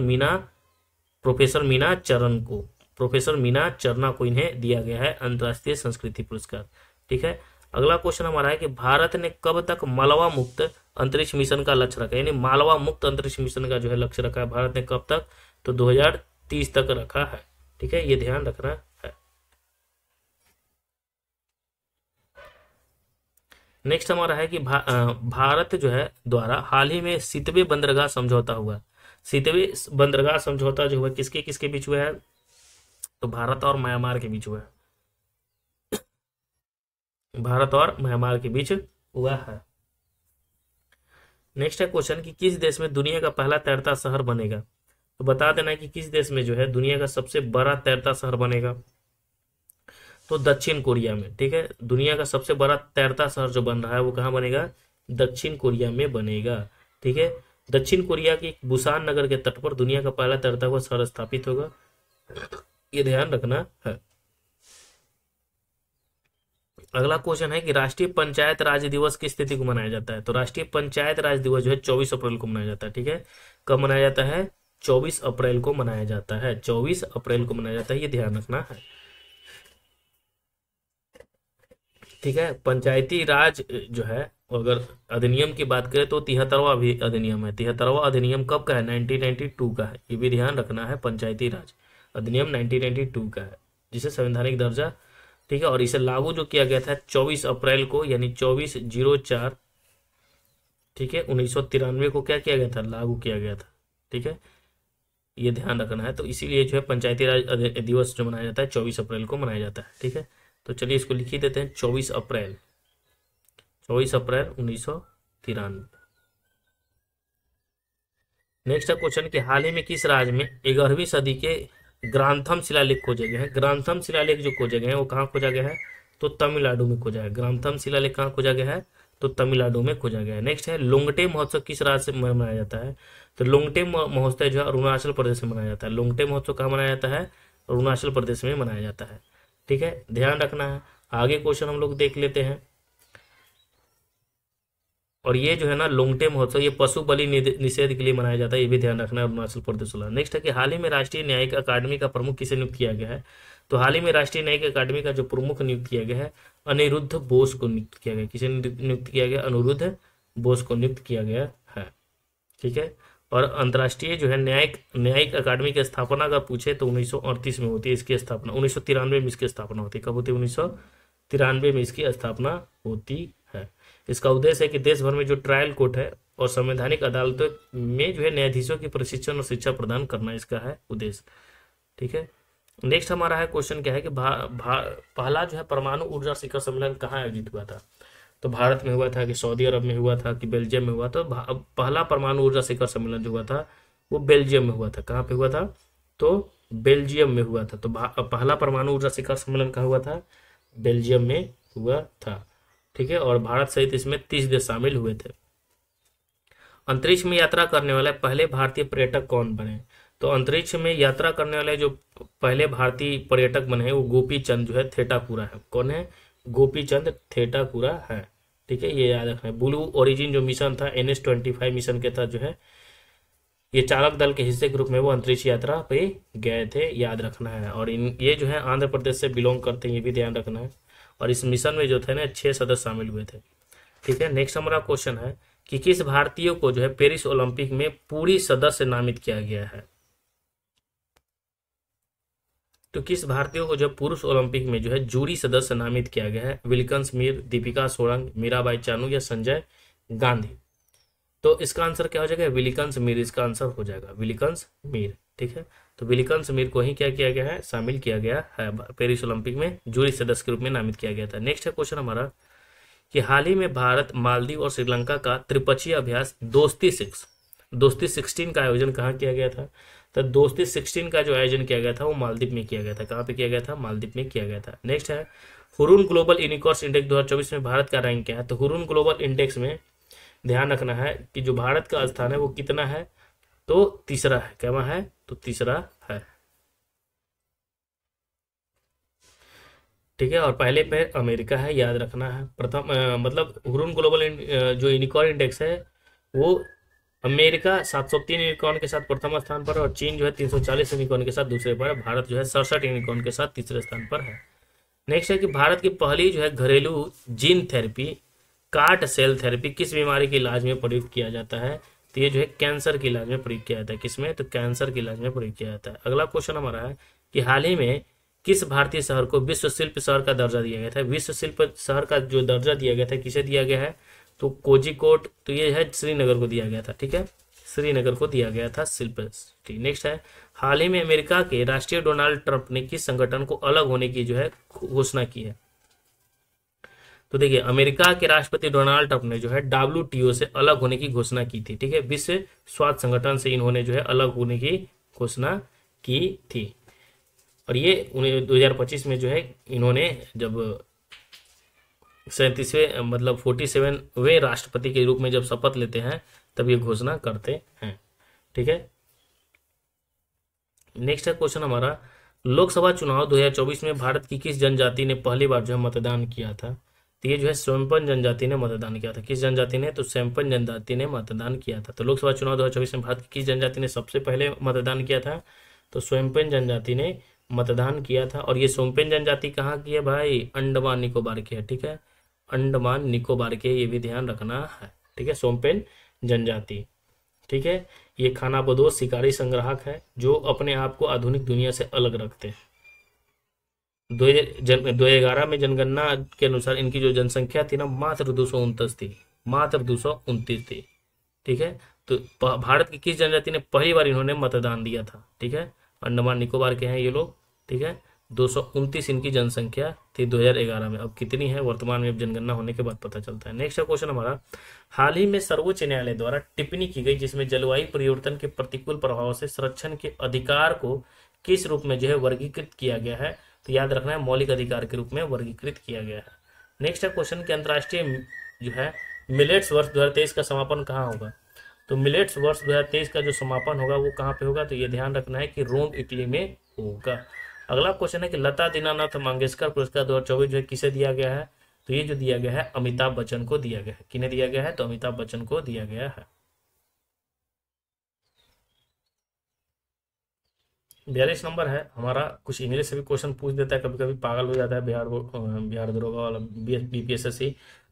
मीना चरण को, प्रोफेसर मीना चरना को इन्हें दिया गया है अंतर्राष्ट्रीय संस्कृति पुरस्कार, ठीक है। अगला क्वेश्चन हमारा है कि भारत ने कब तक मालवा मुक्त अंतरिक्ष मिशन का लक्ष्य रखा है? यानी मालवा मुक्त अंतरिक्ष मिशन का जो है लक्ष्य रखा है भारत ने कब तक? तो 2030 तक रखा है, ठीक है, ये ध्यान रखना है। नेक्स्ट हमारा है कि भारत जो है द्वारा हाल ही में सितवे बंदरगाह समझौता हुआ। सितवे बंदरगाह समझौता जो हुआ किसके किसके बीच हुआ है? तो भारत और म्यांमार के बीच हुआ है, भारत और म्यांमार के बीच हुआ है। नेक्स्ट है क्वेश्चन कि किस देश में दुनिया का पहला तैरता शहर बनेगा? तो बता देना कि किस देश में जो है दुनिया का सबसे बड़ा तैरता शहर बनेगा? तो दक्षिण कोरिया में, ठीक है। दुनिया का सबसे बड़ा तैरता शहर जो बन रहा है वो कहाँ बनेगा? दक्षिण कोरिया में बनेगा, ठीक है। दक्षिण कोरिया के बुसान नगर के तट पर दुनिया का पहला तैरता हुआ शहर स्थापित होगा, ये ध्यान रखना है। अगला क्वेश्चन है कि राष्ट्रीय पंचायत राज दिवस किस तिथि को मनाया जाता है? तो राष्ट्रीय पंचायत राज दिवस जो है 24 अप्रैल को मनाया जाता है, ठीक है। कब मनाया जाता है? 24 अप्रैल को मनाया जाता है, 24 अप्रैल को मनाया जाता है, ये ध्यान रखना है, ठीक है। पंचायती राज जो है अगर अधिनियम की बात करें तो 73वां भी अधिनियम है। 73वां अधिनियम कब का है? 1992 का है, ये भी ध्यान रखना है। पंचायती राज अधिनियम 1992 का है जिसे संवैधानिक दर्जा, ठीक है। और इसे लागू जो किया गया था 24 अप्रैल को, यानी 24/04 ठीक है, 1993 को क्या किया गया था, लागू किया गया था। ठीक है, ये ध्यान रखना है। तो इसीलिए जो है पंचायती राज दिवस जो मनाया जाता है 24 अप्रैल को मनाया जाता है। ठीक है, तो चलिए इसको लिख ही देते हैं, 24 अप्रैल, 24 अप्रैल 1993। नेक्स्ट है क्वेश्चन कि हाल ही में किस राज्य में 11वीं सदी के ग्रांथम शिलालेख खोजे गए हैं। ग्रांथम शिलालेख जो खोजे गए हैं वो कहाँ खोजा गया है, तो तमिलनाडु में खोजा है। ग्रांथम शिलालेख कहाँ खोजा गया है, तो तमिलनाडु में खोजा गया है। नेक्स्ट है लोंगटे महोत्सव किस राज्य में मनाया जाता है, तो लोंगटे महोत्सव जो है अरुणाचल प्रदेश में मनाया जाता है। लोंगटे महोत्सव कहाँ मनाया जाता है, अरुणाचल प्रदेश में मनाया जाता है। ठीक है, ध्यान रखना है। आगे क्वेश्चन हम लोग देख लेते हैं। और ये जो है ना लोंगटे महोत्सव, ये पशु बलि निषेध के लिए मनाया जाता है, ये भी ध्यान रखना है, अरुणाचल प्रदेश वाला। नेक्स्ट है कि हाल ही में राष्ट्रीय न्यायिक अकादमी का प्रमुख किसे नियुक्त किया गया है, तो हाल ही में राष्ट्रीय न्यायिक अकादमी का जो प्रमुख नियुक्त किया गया है अनिरुद्ध बोस को नियुक्त किया गया। किसे नियुक्त किया गया, अनिरुद्ध बोस को नियुक्त किया गया है। ठीक है, और अंतर्राष्ट्रीय जो है न्यायिक न्यायिक अकादमी की स्थापना अगर पूछे तो 1938 में होती है इसकी स्थापना, 1993 में इसकी स्थापना होती है। कब होती है, 1993 में इसकी स्थापना होती है। इसका उद्देश्य है कि देश भर में जो ट्रायल कोर्ट है और संवैधानिक अदालतों में जो है न्यायाधीशों की प्रशिक्षण और शिक्षा प्रदान करना इसका है उद्देश्य। ठीक है, नेक्स्ट हमारा है क्वेश्चन क्या है कि पहला जो है परमाणु ऊर्जा शिखर सम्मेलन कहाँ आयोजित हुआ था, तो भारत में हुआ था कि सऊदी अरब में हुआ था कि बेल्जियम में हुआ था। पहला परमाणु ऊर्जा शिखर सम्मेलन जो हुआ था वो बेल्जियम में हुआ था। कहाँ पे हुआ था, तो बेल्जियम में हुआ था। तो पहला परमाणु ऊर्जा शिखर सम्मेलन कहाँ हुआ था, बेल्जियम में हुआ था। ठीक है, और भारत सहित इसमें 30 देश शामिल हुए थे। अंतरिक्ष में यात्रा करने वाले पहले भारतीय पर्यटक कौन बने, तो अंतरिक्ष में यात्रा करने वाले जो पहले भारतीय पर्यटक बने हैं वो गोपी चंद जो है थेटाकुरा है। कौन है, गोपी चंद थेटाकुरा है। ठीक है, ये याद रखना है। ब्लू ओरिजिन जो मिशन था NS-25 मिशन के तहत जो है ये चालक दल के हिस्से के रूप में वो अंतरिक्ष यात्रा पे गए थे, याद रखना है। और ये जो है आंध्र प्रदेश से बिलोंग करते हैं, ये भी ध्यान रखना है। और इस मिशन में जो थे ना 6 सदस्य शामिल हुए थे। ठीक है, नेक्स्ट हमारा क्वेश्चन है कि किस भारतीय को जो है पेरिस ओलंपिक में पूरी सदस्य नामित किया गया है, तो किस भारतीय को जो पुरुष ओलंपिक में जो है जूरी सदस्य नामित किया गया है, विल्कन्स मीर, दीपिका सोरंग, मीराबाई चानू या संजय गांधी। तो इसका आंसर क्या हो जाएगा, विल्कन्स मीर इसका आंसर हो जाएगा, विल्कन्स मीर। ठीक है, तो विल्कन्स मीर को ही क्या किया गया है, शामिल किया गया है पेरिस ओलंपिक में, जूरी सदस्य के रूप में नामित किया गया था। नेक्स्ट है क्वेश्चन हमारा कि हाल ही में भारत, मालदीव और श्रीलंका का त्रिपक्षीय अभ्यास दोस्ती 16 का आयोजन कहाँ किया गया था, तो दोस्ती 16 का जो आयोजन किया गया था वो मालदीव में किया गया था। कहाँ पे किया गया था, मालदीव में किया गया था। नेक्स्ट है हुरून ग्लोबल यूनिकॉर्न्स इंडेक्स 2024 में भारत का रैंक क्या है, तो हुरून ग्लोबल इंडेक्स में ध्यान रखना है कि जो भारत का स्थान है वो कितना है, तो तीसरा है। क्या है, तो तीसरा है। ठीक है, और पहले पे अमेरिका है, याद रखना है। प्रथम मतलब हुरून ग्लोबल जो यूनिकॉर्न इंडेक्स है वो अमेरिका 703 यूनिकॉर्न के साथ प्रथम स्थान पर, और चीन जो है 340 यूनिकॉर्न के साथ दूसरे पर, भारत जो है 67 यूनिकॉर्न के साथ तीसरे स्थान पर है। नेक्स्ट है कि भारत की पहली जो है घरेलू gene therapy CAR T cell therapy किस बीमारी के इलाज में प्रयुक्त किया जाता है, तो ये जो है कैंसर के इलाज में प्रयुक्त किया जाता है। किसमें, तो कैंसर के इलाज में प्रयुक्त किया जाता है। अगला क्वेश्चन हमारा है कि हाल ही में किस भारतीय शहर को विश्व शिल्प शहर का दर्जा दिया गया था। विश्व शिल्प शहर का जो दर्जा दिया गया था किसे दिया गया है, तो कोझिकोड, तो ये है श्रीनगर को दिया गया था। ठीक है, श्रीनगर को दिया गया था शिल्प सिटी। नेक्स्ट है हाल ही में अमेरिका के राष्ट्रीय डोनाल्ड ट्रंप ने किस संगठन को अलग होने की जो है घोषणा की है, तो देखिए अमेरिका के राष्ट्रपति डोनाल्ड ट्रंप ने जो है WTO से अलग होने की घोषणा की थी। ठीक है, विश्व स्वास्थ्य संगठन से इन्होंने जो है अलग होने की घोषणा की थी। और ये 2025 में जो है इन्होंने जब 37वें मतलब 47वें राष्ट्रपति के रूप में जब शपथ लेते हैं तब ये घोषणा करते हैं। ठीक है, नेक्स्ट है क्वेश्चन हमारा लोकसभा चुनाव 2024 में भारत की किस जनजाति ने पहली बार जो है मतदान किया था, तो ये जो है सोमपन जनजाति ने मतदान किया था। किस जनजाति ने, तो सोमपन जनजाति ने मतदान किया था। तो लोकसभा चुनाव 2024 में भारत की किस जनजाति ने सबसे पहले मतदान किया था, तो सोमपन जनजाति ने मतदान किया था। और ये सोमपेन जनजाति कहाँ की है भाई, अंडमान निकोबार की है। ठीक है, अंडमान निकोबार के, ये भी ध्यान रखना है। ठीक है, सोमपेन जनजाति। ठीक है, ये खानाबदोश शिकारी संग्राहक है जो अपने आप को आधुनिक दुनिया से अलग रखते हैं। 2011 में जनगणना के अनुसार इनकी जो जनसंख्या थी ना मात्र 229 थी। मात्र 229 थी। ठीक है, तो भारत की किस जनजाति ने पहली बार इन्होंने मतदान दिया था? ठीक है, अंडमान निकोबार के हैं ये लोग। ठीक है, 229 इनकी जनसंख्या थी 2011 में। अब कितनी है वर्तमान में, अब जनगणना होने के बाद पता चलता है। नेक्स्ट क्वेश्चन हमारा, हाल ही में सर्वोच्च न्यायालय द्वारा टिप्पणी की गई जिसमें जलवायु परिवर्तन के प्रतिकूल प्रभाव से संरक्षण के अधिकार को किस रूप में जो है वर्गीकृत किया गया है? तो याद रखना है, मौलिक अधिकार के रूप में वर्गीकृत किया गया है। नेक्स्ट क्वेश्चन के अंतर्राष्ट्रीय जो है मिलेट्स वर्ष 2023 का समापन कहाँ होगा? तो मिलेट्स वर्ष 2023 का जो समापन होगा वो कहाँ पे होगा? तो ये ध्यान रखना है कि रोम इटली में होगा। अगला क्वेश्चन है कि लता दीनानाथ मंगेशकर पुरस्कार 2024 जो है किसे दिया गया है? तो ये जो दिया गया है अमिताभ बच्चन को दिया गया है। किन्हें दिया गया है? तो अमिताभ बच्चन को दिया गया है। 42 नंबर है हमारा, कुछ इंग्लिश से भी क्वेश्चन पूछ देता है, कभी कभी पागल हो जाता है बिहार दरोगा वाला बीपीएसएससी।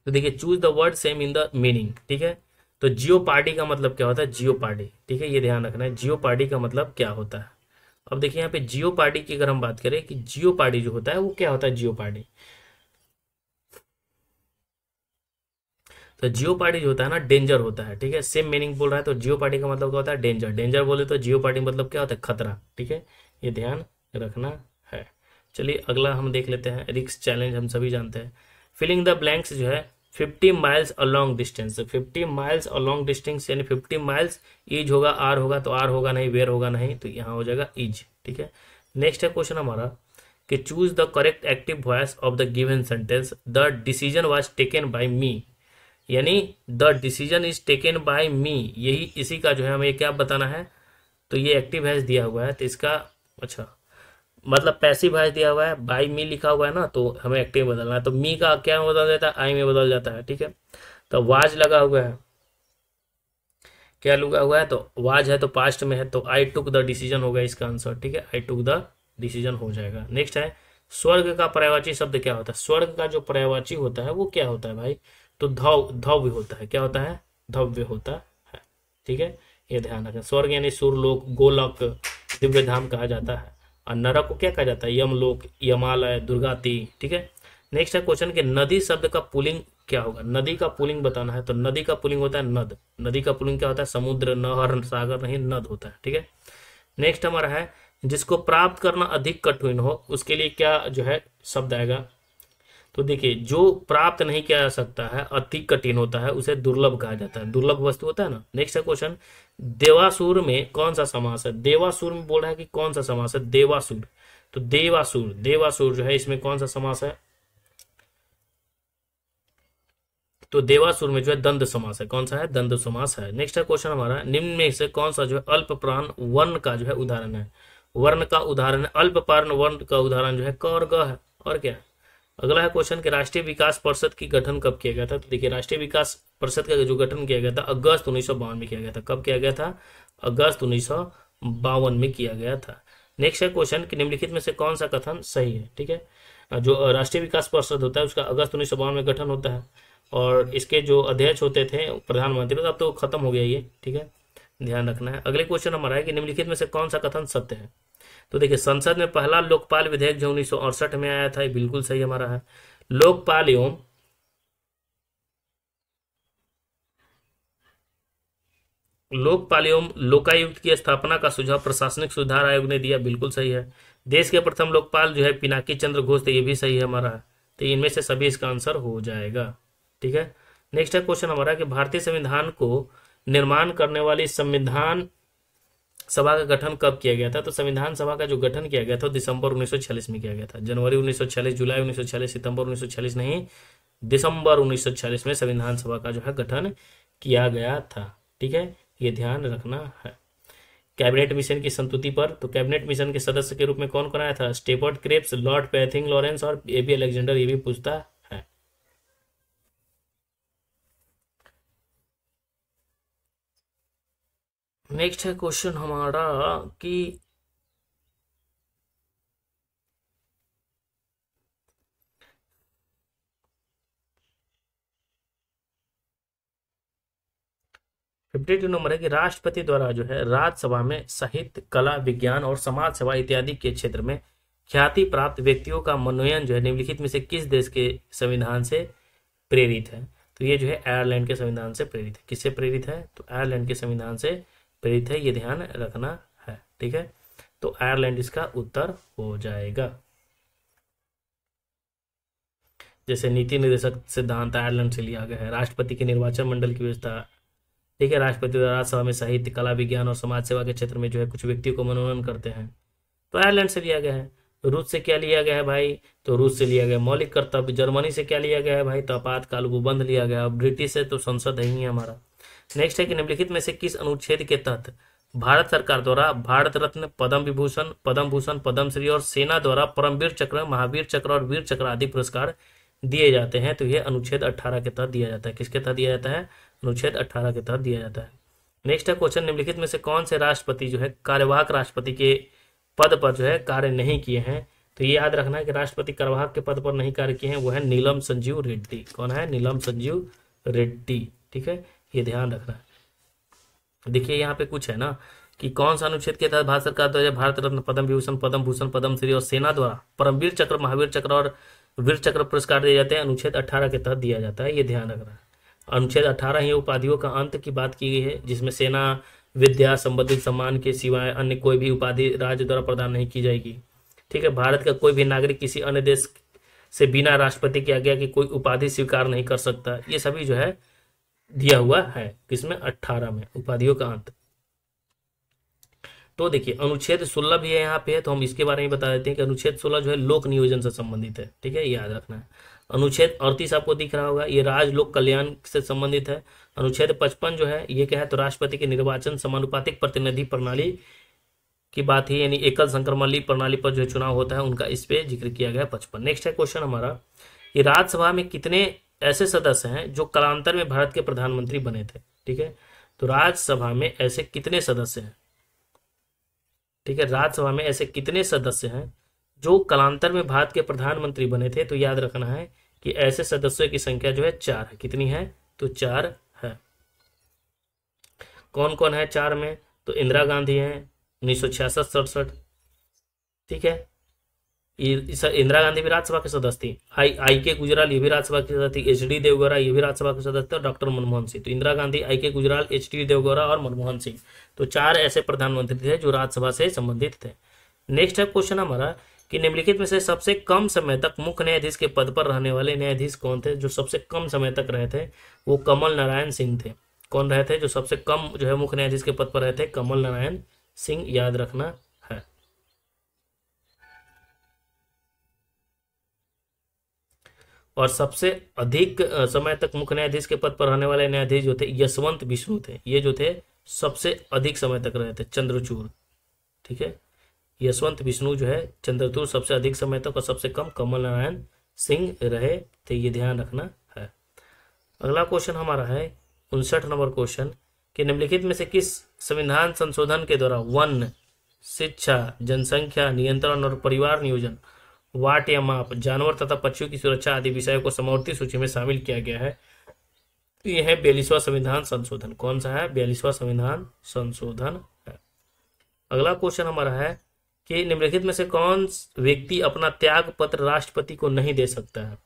तो देखिए, choose the word same in the meaning. ठीक है, तो जियो पार्टी का मतलब क्या होता है? जियो पार्टी। ठीक है, ये ध्यान रखना है, जियो पार्टी का मतलब क्या होता है। अब देखिए यहाँ पे जियो पार्टी की अगर हम बात करें कि जियो पार्टी जो होता है वो क्या होता है? जियो पार्टी, तो जियो पार्टी जो होता है ना, डेंजर होता है। ठीक है, सेम मीनिंग बोल रहा है, तो जियो पार्टी का मतलब क्या होता है? डेंजर। डेंजर बोले तो जियो पार्टी मतलब क्या होता है? खतरा। ठीक है, ये ध्यान रखना है। चलिए अगला हम देख लेते हैं, रिक्स चैलेंज हम सभी जानते हैं। फिलिंग द ब्लैंक्स जो है 50 miles along distance, 50 miles along distance यानी 50 माइल्स, ईज होगा, आर होगा, तो आर होगा नहीं, वेयर होगा नहीं, तो यहाँ हो जाएगा ईज। ठीक है, नेक्स्ट है क्वेश्चन हमारा कि choose the correct active voice of the given sentence, the decision was taken by me, यानी the decision is taken by me, यही इसी का जो है हमें क्या बताना है? तो ये एक्टिव हैज दिया हुआ है, तो इसका अच्छा मतलब पैसिव हैज दिया हुआ है, बाय मी लिखा हुआ है ना, तो हमें एक्टिव बदलना है। तो मी का क्या बदल जाता है? आई में बदल जाता है। ठीक है, तो वाज लगा हुआ है, क्या लगा हुआ है? तो वाज है, तो पास्ट में है, तो आई टुक द डिसीजन होगा इसका आंसर। ठीक है, आई टुक द डिसीजन हो जाएगा। नेक्स्ट है, स्वर्ग का पर्यायवाची शब्द क्या होता है? स्वर्ग का जो पर्यायवाची होता है वो क्या होता है भाई? तो धव्य होता है। क्या होता है? धव्य होता है। ठीक है, ये ध्यान रखें। स्वर्ग यानी सूर्यलोक, गोलोक, दिव्य धाम कहा जाता है, और नरक को क्या कहा जाता है? यमलोक, यमालय, दुर्गाती। ठीक है, नेक्स्ट है क्वेश्चन कि नदी शब्द का पुलिंग क्या होगा? नदी का पुलिंग बताना है, तो नदी का पुलिंग होता है नद। नदी का पुलिंग क्या होता है? समुद्र, नहर, सागर नहीं, नद होता है। ठीक है, नेक्स्ट हमारा है जिसको प्राप्त करना अधिक कठिन हो उसके लिए क्या जो है शब्द आएगा? तो देखिए, जो प्राप्त नहीं किया जा सकता है, अति कठिन होता है, उसे दुर्लभ कहा जाता है। दुर्लभ वस्तु होता है ना। नेक्स्ट है क्वेश्चन, देवासुर में कौन सा समास है? देवासुर में बोल रहा है कि कौन सा समास है? देवासुर। तो देवासुर, देवासुर जो है इसमें कौन सा समास है? तो देवासुर में जो है द्वंद्व समास है। कौन सा है? द्वंद्व समास है। नेक्स्ट है क्वेश्चन हमारा, निम्न में से कौन सा जो है अल्प प्राण वर्ण का जो है उदाहरण है? वर्ण का उदाहरण है, अल्प प्राण वर्ण का उदाहरण जो है क और ग है। और क्या है? अगला है क्वेश्चन कि राष्ट्रीय विकास परिषद की गठन कब किया गया था? तो देखिए, राष्ट्रीय विकास परिषद का जो गठन किया गया था अगस्त 1952 में किया गया था। कब किया गया था? अगस्त 1952 में किया गया था। नेक्स्ट है क्वेश्चन कि निम्नलिखित में से कौन सा कथन सही है? ठीक है, जो राष्ट्रीय विकास परिषद होता है उसका अगस्त 1952 में गठन होता है, और इसके जो अध्यक्ष होते थे प्रधानमंत्री, अब तो खत्म हो गया ये। ठीक है, ध्यान रखना है। अगले क्वेश्चन हमारा है कि निम्नलिखित में से कौन सा कथन सत्य है? तो देखिए, संसद में पहला लोकपाल विधेयक जो 1968 में आया था, ये बिल्कुल सही हमारा है। लोकपाल एवं लोकायुक्त की स्थापना का सुझाव प्रशासनिक सुधार आयोग ने दिया, बिल्कुल सही है। देश के प्रथम लोकपाल जो है पिनाकी चंद्र घोष थे, ये भी सही है हमारा। तो इनमें से सभी इसका आंसर हो जाएगा। ठीक है, नेक्स्ट है क्वेश्चन हमारा कि भारतीय संविधान को निर्माण करने वाली संविधान सभा का गठन कब किया गया था? तो संविधान सभा का जो गठन किया गया था दिसंबर 1946 में किया गया था। जनवरी 1946, जुलाई 1946, सितंबर 1946 नहीं, दिसंबर 1946 में संविधान सभा का जो है गठन किया गया था। ठीक है, ये ध्यान रखना है। कैबिनेट मिशन की संतुति पर, तो कैबिनेट मिशन के सदस्य के रूप में कौन कौन आया था? स्टेफर्ड क्रेप्स, लॉर्ड पैथिंग लॉरेंस और एबी अलेक्जेंडर, ये भी पूछता है। नेक्स्ट है क्वेश्चन हमारा कि फिफ्टी टू नंबर है कि राष्ट्रपति द्वारा जो है राज्यसभा में साहित्य, कला, विज्ञान और समाज सेवा इत्यादि के क्षेत्र में ख्याति प्राप्त व्यक्तियों का मनोनयन जो है निम्नलिखित में से किस देश के संविधान से प्रेरित है? तो ये जो है आयरलैंड के संविधान से प्रेरित है। किससे प्रेरित है? तो आयरलैंड के संविधान से प्रेरित है, ये ध्यान रखना है। ठीक है, तो आयरलैंड इसका उत्तर हो जाएगा। जैसे नीति निर्देशक सिद्धांत आयरलैंड से लिया गया है। राष्ट्रपति के निर्वाचन मंडल की व्यवस्था, ठीक है, राष्ट्रपति द्वारा राज्यसभा में साहित्य, कला, विज्ञान और समाज सेवा के क्षेत्र में जो है कुछ व्यक्तियों को मनोनयन करते हैं, तो आयरलैंड से लिया गया है। रूस से क्या लिया गया है भाई? तो रूस से लिया गया मौलिक कर्तव्य। जर्मनी से क्या लिया गया है भाई? तो आपातकाल उपबंध लिया गया। ब्रिटिश से तो संसद है ही हमारा। नेक्स्ट है कि निम्नलिखित में से किस अनुच्छेद के तहत भारत सरकार द्वारा भारत रत्न, पद्म विभूषण, पद्म भूषण, पद्मश्री और सेना द्वारा परमवीर चक्र, महावीर चक्र और वीर चक्र आदि पुरस्कार दिए जाते हैं? तो ये अनुच्छेद 18 के तहत दिया जाता है। किसके तहत दिया जाता है? अनुच्छेद 18 के तहत दिया जाता है। नेक्स्ट है क्वेश्चन, निम्नलिखित में से कौन से राष्ट्रपति जो है कार्यवाहक राष्ट्रपति के पद पर जो है कार्य नहीं किए हैं? तो ये याद रखना है कि राष्ट्रपति कार्यवाहक के पद पर नहीं कार्य किए हैं, वो है नीलम संजीव रेड्डी। कौन है? नीलम संजीव रेड्डी। ठीक है, ये ध्यान रखना है। देखिए यहाँ पे कुछ है ना कि कौन सा अनुच्छेद के तहत भारत सरकार द्वारा भारत रत्न, पद्म विभूषण, पद्म भूषण, पद्मश्री और सेना द्वारा परमवीर चक्र, महावीर चक्र और वीर चक्र पुरस्कार दिए जाते हैं? अनुच्छेद 18 के तहत दिया जाता है, ये ध्यान रखना है। अनुच्छेद 18 ही उपाधियों का अंत की बात की गई है, जिसमें सेना, विद्या संबंधित सम्मान के सिवाय अन्य कोई भी उपाधि राज्य द्वारा प्रदान नहीं की जाएगी। ठीक है, भारत का कोई भी नागरिक किसी अन्य देश से बिना राष्ट्रपति की आज्ञा की कोई उपाधि स्वीकार नहीं कर सकता। ये सभी जो है दिया हुआ है किसमें? 18 में, उपाधियों का अंत। तो देखिए अनुच्छेद 16 भी है यहाँ पे, तो हम इसके बारे में बता देते हैं कि अनुच्छेद 16 जो है लोक नियोजन से संबंधित है। ठीक है, याद रखना है। अनुच्छेद 38 आपको दिख रहा होगा, ये राज लोक कल्याण से संबंधित है। अनुच्छेद 55 जो है ये क्या है? तो राष्ट्रपति के निर्वाचन समानुपातिक प्रतिनिधि प्रणाली की बात है, यानी एकल संक्रमणीय प्रणाली पर जो चुनाव होता है उनका इस पे जिक्र किया गया 55। नेक्स्ट है क्वेश्चन हमारा कि राज्यसभा में कितने ऐसे सदस्य हैं जो कालांतर में भारत के प्रधानमंत्री बने थे? ठीक है, तो राज्यसभा में ऐसे कितने सदस्य हैं? ठीक है, राज्यसभा में ऐसे कितने सदस्य हैं जो कालांतर में भारत के प्रधानमंत्री बने थे? तो याद रखना है कि ऐसे सदस्यों की संख्या जो है 4 है। कितनी है? तो 4 है। कौन कौन है 4 में? तो इंदिरा गांधी है 1966-67। ठीक है, इंदिरा गांधी भी राज्यसभा के सदस्य थी। आई के गुजराल ये भी राज्यसभा के सदस्य थी। एच डी देवगौड़ा ये भी राज्यसभा के सदस्य थे। और डॉक्टर मनमोहन सिंह। तो इंदिरा गांधी, आई के गुजराल, एच डी देवगौड़ा और मनमोहन सिंह, तो 4 ऐसे प्रधानमंत्री थे जो राज्यसभा से संबंधित थे। नेक्स्ट है क्वेश्चन हमारा कि निम्नलिखित में से सबसे कम समय तक मुख्य न्यायाधीश के पद पर रहने वाले न्यायाधीश कौन थे? जो सबसे कम समय तक रहे थे वो कमल नारायण सिंह थे। कौन रहे थे जो सबसे कम जो है मुख्य न्यायाधीश के पद पर रहे थे? कमल नारायण सिंह, याद रखना है। और सबसे अधिक समय तक मुख्य न्यायाधीश के पद पर रहने वाले न्यायाधीश जो थे यशवंत विष्णु थे। ये जो थे सबसे अधिक समय तक रहे थे, चंद्रचूड़। ठीक है, यशवंत विष्णु जो है चंद्रचूड़ सबसे अधिक समय तक, और सबसे कम कमल नारायण सिंह रहे थे, ये ध्यान रखना है। अगला क्वेश्चन हमारा है 59 नंबर क्वेश्चन कि निम्नलिखित में से किस संविधान संशोधन के द्वारा वन, शिक्षा, जनसंख्या नियंत्रण और परिवार नियोजन, वाट या माप, जानवर तथा पक्षियों की सुरक्षा आदि विषयों को समवर्ती सूची में शामिल किया गया है? यह है 42वां संविधान संशोधन। कौन सा है? 42वां संविधान संशोधन है। अगला क्वेश्चन हमारा है कि निम्नलिखित में से कौन व्यक्ति अपना त्याग पत्र राष्ट्रपति को नहीं दे सकता है?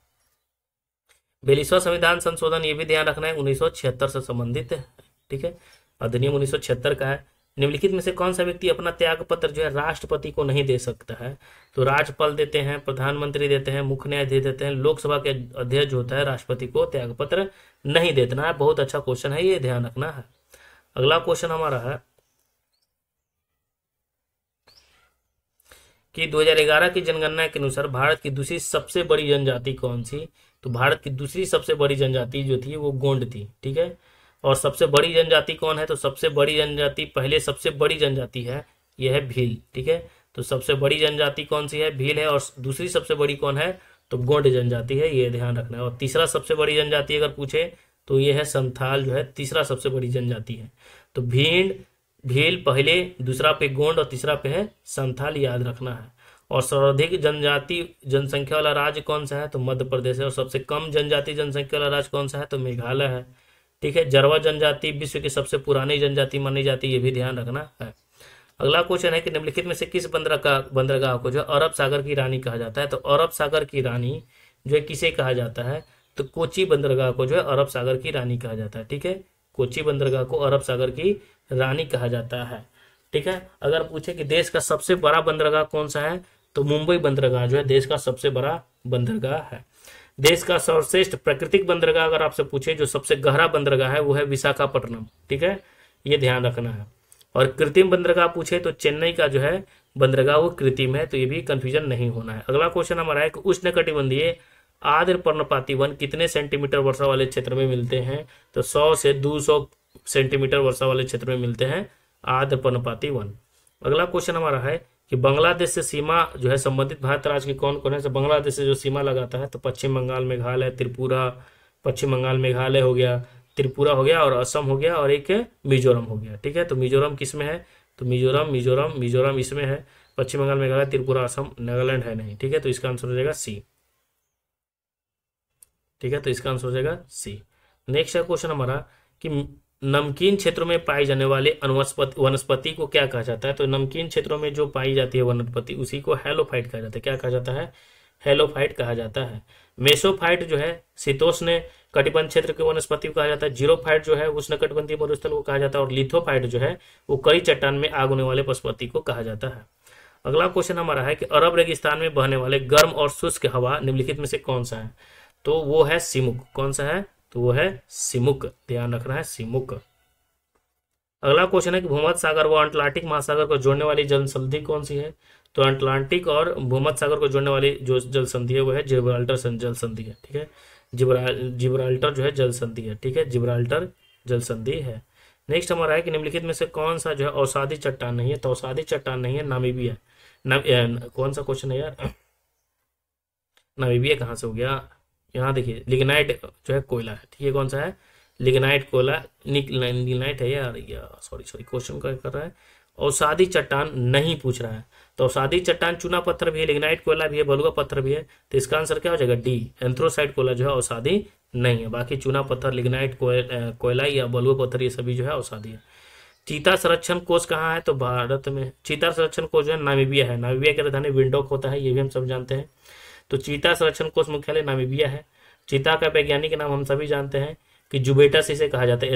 42वां संविधान संशोधन, ये भी ध्यान रखना है, 1976 से संबंधित है। ठीक है, अधिनियम 1976 का है। निम्नलिखित में से कौन सा व्यक्ति अपना त्याग पत्र जो है राष्ट्रपति को नहीं दे सकता है? तो राज्यपाल देते हैं, प्रधानमंत्री देते हैं, मुख्य न्यायाधीश देते हैं। लोकसभा के अध्यक्ष जो होता है राष्ट्रपति को त्याग पत्र नहीं देना है। बहुत अच्छा क्वेश्चन है, ये ध्यान रखना है। अगला क्वेश्चन हमारा है कि 2011 की जनगणना के अनुसार भारत की दूसरी सबसे बड़ी जनजाति कौन सी? तो भारत की दूसरी सबसे बड़ी जनजाति जो थी वो गोंड थी। ठीक है, और सबसे बड़ी जनजाति कौन है? तो सबसे बड़ी जनजाति, पहले सबसे बड़ी जनजाति है यह है भील। ठीक है, तो सबसे बड़ी जनजाति कौन सी है? भील है। और दूसरी सबसे बड़ी कौन है? तो गोंड जनजाति है, ये ध्यान रखना है। और तीसरा सबसे बड़ी जनजाति अगर पूछे तो ये है संथाल, जो है तीसरा सबसे बड़ी जनजाति है। तो भील पहले, दूसरा पे गोंड और तीसरा पे है संथाल, याद रखना है। और सर्वाधिक जनजाति जनसंख्या वाला राज्य कौन सा है? तो मध्य प्रदेश है। और सबसे कम जनजाति जनसंख्या वाला राज्य कौन सा है? तो मेघालय है। ठीक है, जरवा जनजाति विश्व की सबसे पुरानी जनजाति मानी जाती है, ये भी ध्यान रखना है। अगला क्वेश्चन है कि निम्नलिखित में से किस बंदरगाह को जो अरब सागर की रानी कहा जाता है? तो अरब सागर की रानी जो है किसे कहा जाता है? तो कोची बंदरगाह को जो है अरब सागर की रानी कहा जाता है। ठीक है, कोची बंदरगाह को अरब सागर की रानी कहा जाता है। ठीक है, अगर पूछे कि देश का सबसे बड़ा बंदरगाह कौन सा है, तो मुंबई बंदरगाह जो है देश का सबसे बड़ा बंदरगाह है। देश का सर्वश्रेष्ठ प्राकृतिक बंदरगाह अगर आपसे पूछे जो सबसे गहरा बंदरगाह है वो है विशाखापट्टनम। ठीक है, ये ध्यान रखना है। और कृत्रिम बंदरगाह पूछे तो चेन्नई का जो है बंदरगाह वो कृत्रिम है, तो ये भी कंफ्यूजन नहीं होना है। अगला क्वेश्चन हमारा है कि उष्णकटिबंधीय आर्द्र पर्णपाती वन कितने सेंटीमीटर वर्षा वाले क्षेत्र में मिलते हैं, तो 100 से 200 सेंटीमीटर वर्षा वाले क्षेत्र में मिलते हैं आर्द्र पर्णपाती वन। अगला क्वेश्चन हमारा है कि बांग्लादेश से सीमा जो है संबंधित भारत राज्य की कौन कौन है, तो बांग्लादेश से जो सीमा लगाता है तो पश्चिम बंगाल, मेघालय, त्रिपुरा, पश्चिम बंगाल मेघालय हो गया, त्रिपुरा हो गया और असम हो गया और एक मिजोरम हो गया। ठीक है, तो मिजोरम किस में है, तो मिजोरम इसमें है। पश्चिम बंगाल, मेघालय, त्रिपुरा, असम, नागालैंड है नहीं। ठीक है, तो इसका आंसर हो जाएगा सी। ठीक है, तो इसका आंसर हो जाएगा सी। नेक्स्ट है क्वेश्चन हमारा कि नमकीन क्षेत्रों में पाई जाने वाले वनस्पति को क्या कहा जाता है, तो नमकीन क्षेत्रों में जो पाई जाती है वनस्पति उसी को हेलोफाइट कहा जाता है। क्या कहा जाता है, हेलोफाइट कहा जाता है। मेसोफाइट जो है शीतोष्ण कटिबंध क्षेत्र के वनस्पति को कहा जाता है। जीरोफाइट जो है उष्ण कटिबंधीय मरुस्थल को कहा जाता है। और लिथोफाइट जो है वो कई चट्टान में आग होने वाले वनस्पति को कहा जाता है। अगला क्वेश्चन हमारा है कि अरब रेगिस्तान में बहने वाले गर्म और शुष्क हवा निम्नलिखित में से कौन सा है, तो वो है सिमुक। कौन सा है, तो वो है सिमुक, ध्यान रखना है सिमुक। अगला क्वेश्चन है कि भूमध्य सागर व अटलांटिक महासागर को जोड़ने वाली जल संधि कौन सी है, तो अटलांटिक और भूमध्य सागर को जोड़ने वाली जो जल संधि है वो है जिब्राल्टर जल संधि है। ठीक है, जिब्राल्टर जो है जल संधि है। ठीक है, जिब्राल्टर जल संधि है। नेक्स्ट हमारा है कि निम्नलिखित में से कौन सा जो है औषधि चट्टान नहीं है, तो औषधि चट्टान नहीं है नामीबिया। कौन सा क्वेश्चन है यार, नामीबिया कहाँ से हो गया, यहाँ देखिए लिग्नाइट जो है कोयला है। ठीक है, कौन सा है, लिग्नाइट कोयला, लिग्नाइट है यार, सॉरी क्वेश्चन कर रहा है। औषधि चट्टान नहीं पूछ रहा है, तो औषधि चट्टान चूना पत्थर भी है, लिग्नाइट कोयला भी है, बलुआ पत्थर भी है, तो इसका आंसर क्या हो जाएगा डी, एंथ्रोसाइट कोयला जो है औषधि नहीं है। बाकी चूना पत्थर, लिग्नाइट कोयला या बलुआ पत्थर ये सभी जो है औषधि है। चीता संरक्षण कोष कहाँ है, तो भारत में चीता संरक्षण कोष जो है नामीबिया है। नामीबिया की राजधानी विंडोक होता है, ये भी हम सब जानते हैं। तो चीता संरक्षण कोष मुख्यालय नामीबिया है। चीता का वैज्ञानिक नाम हम सभी जानते हैं कि जुबेटस इसे कहा जाता है,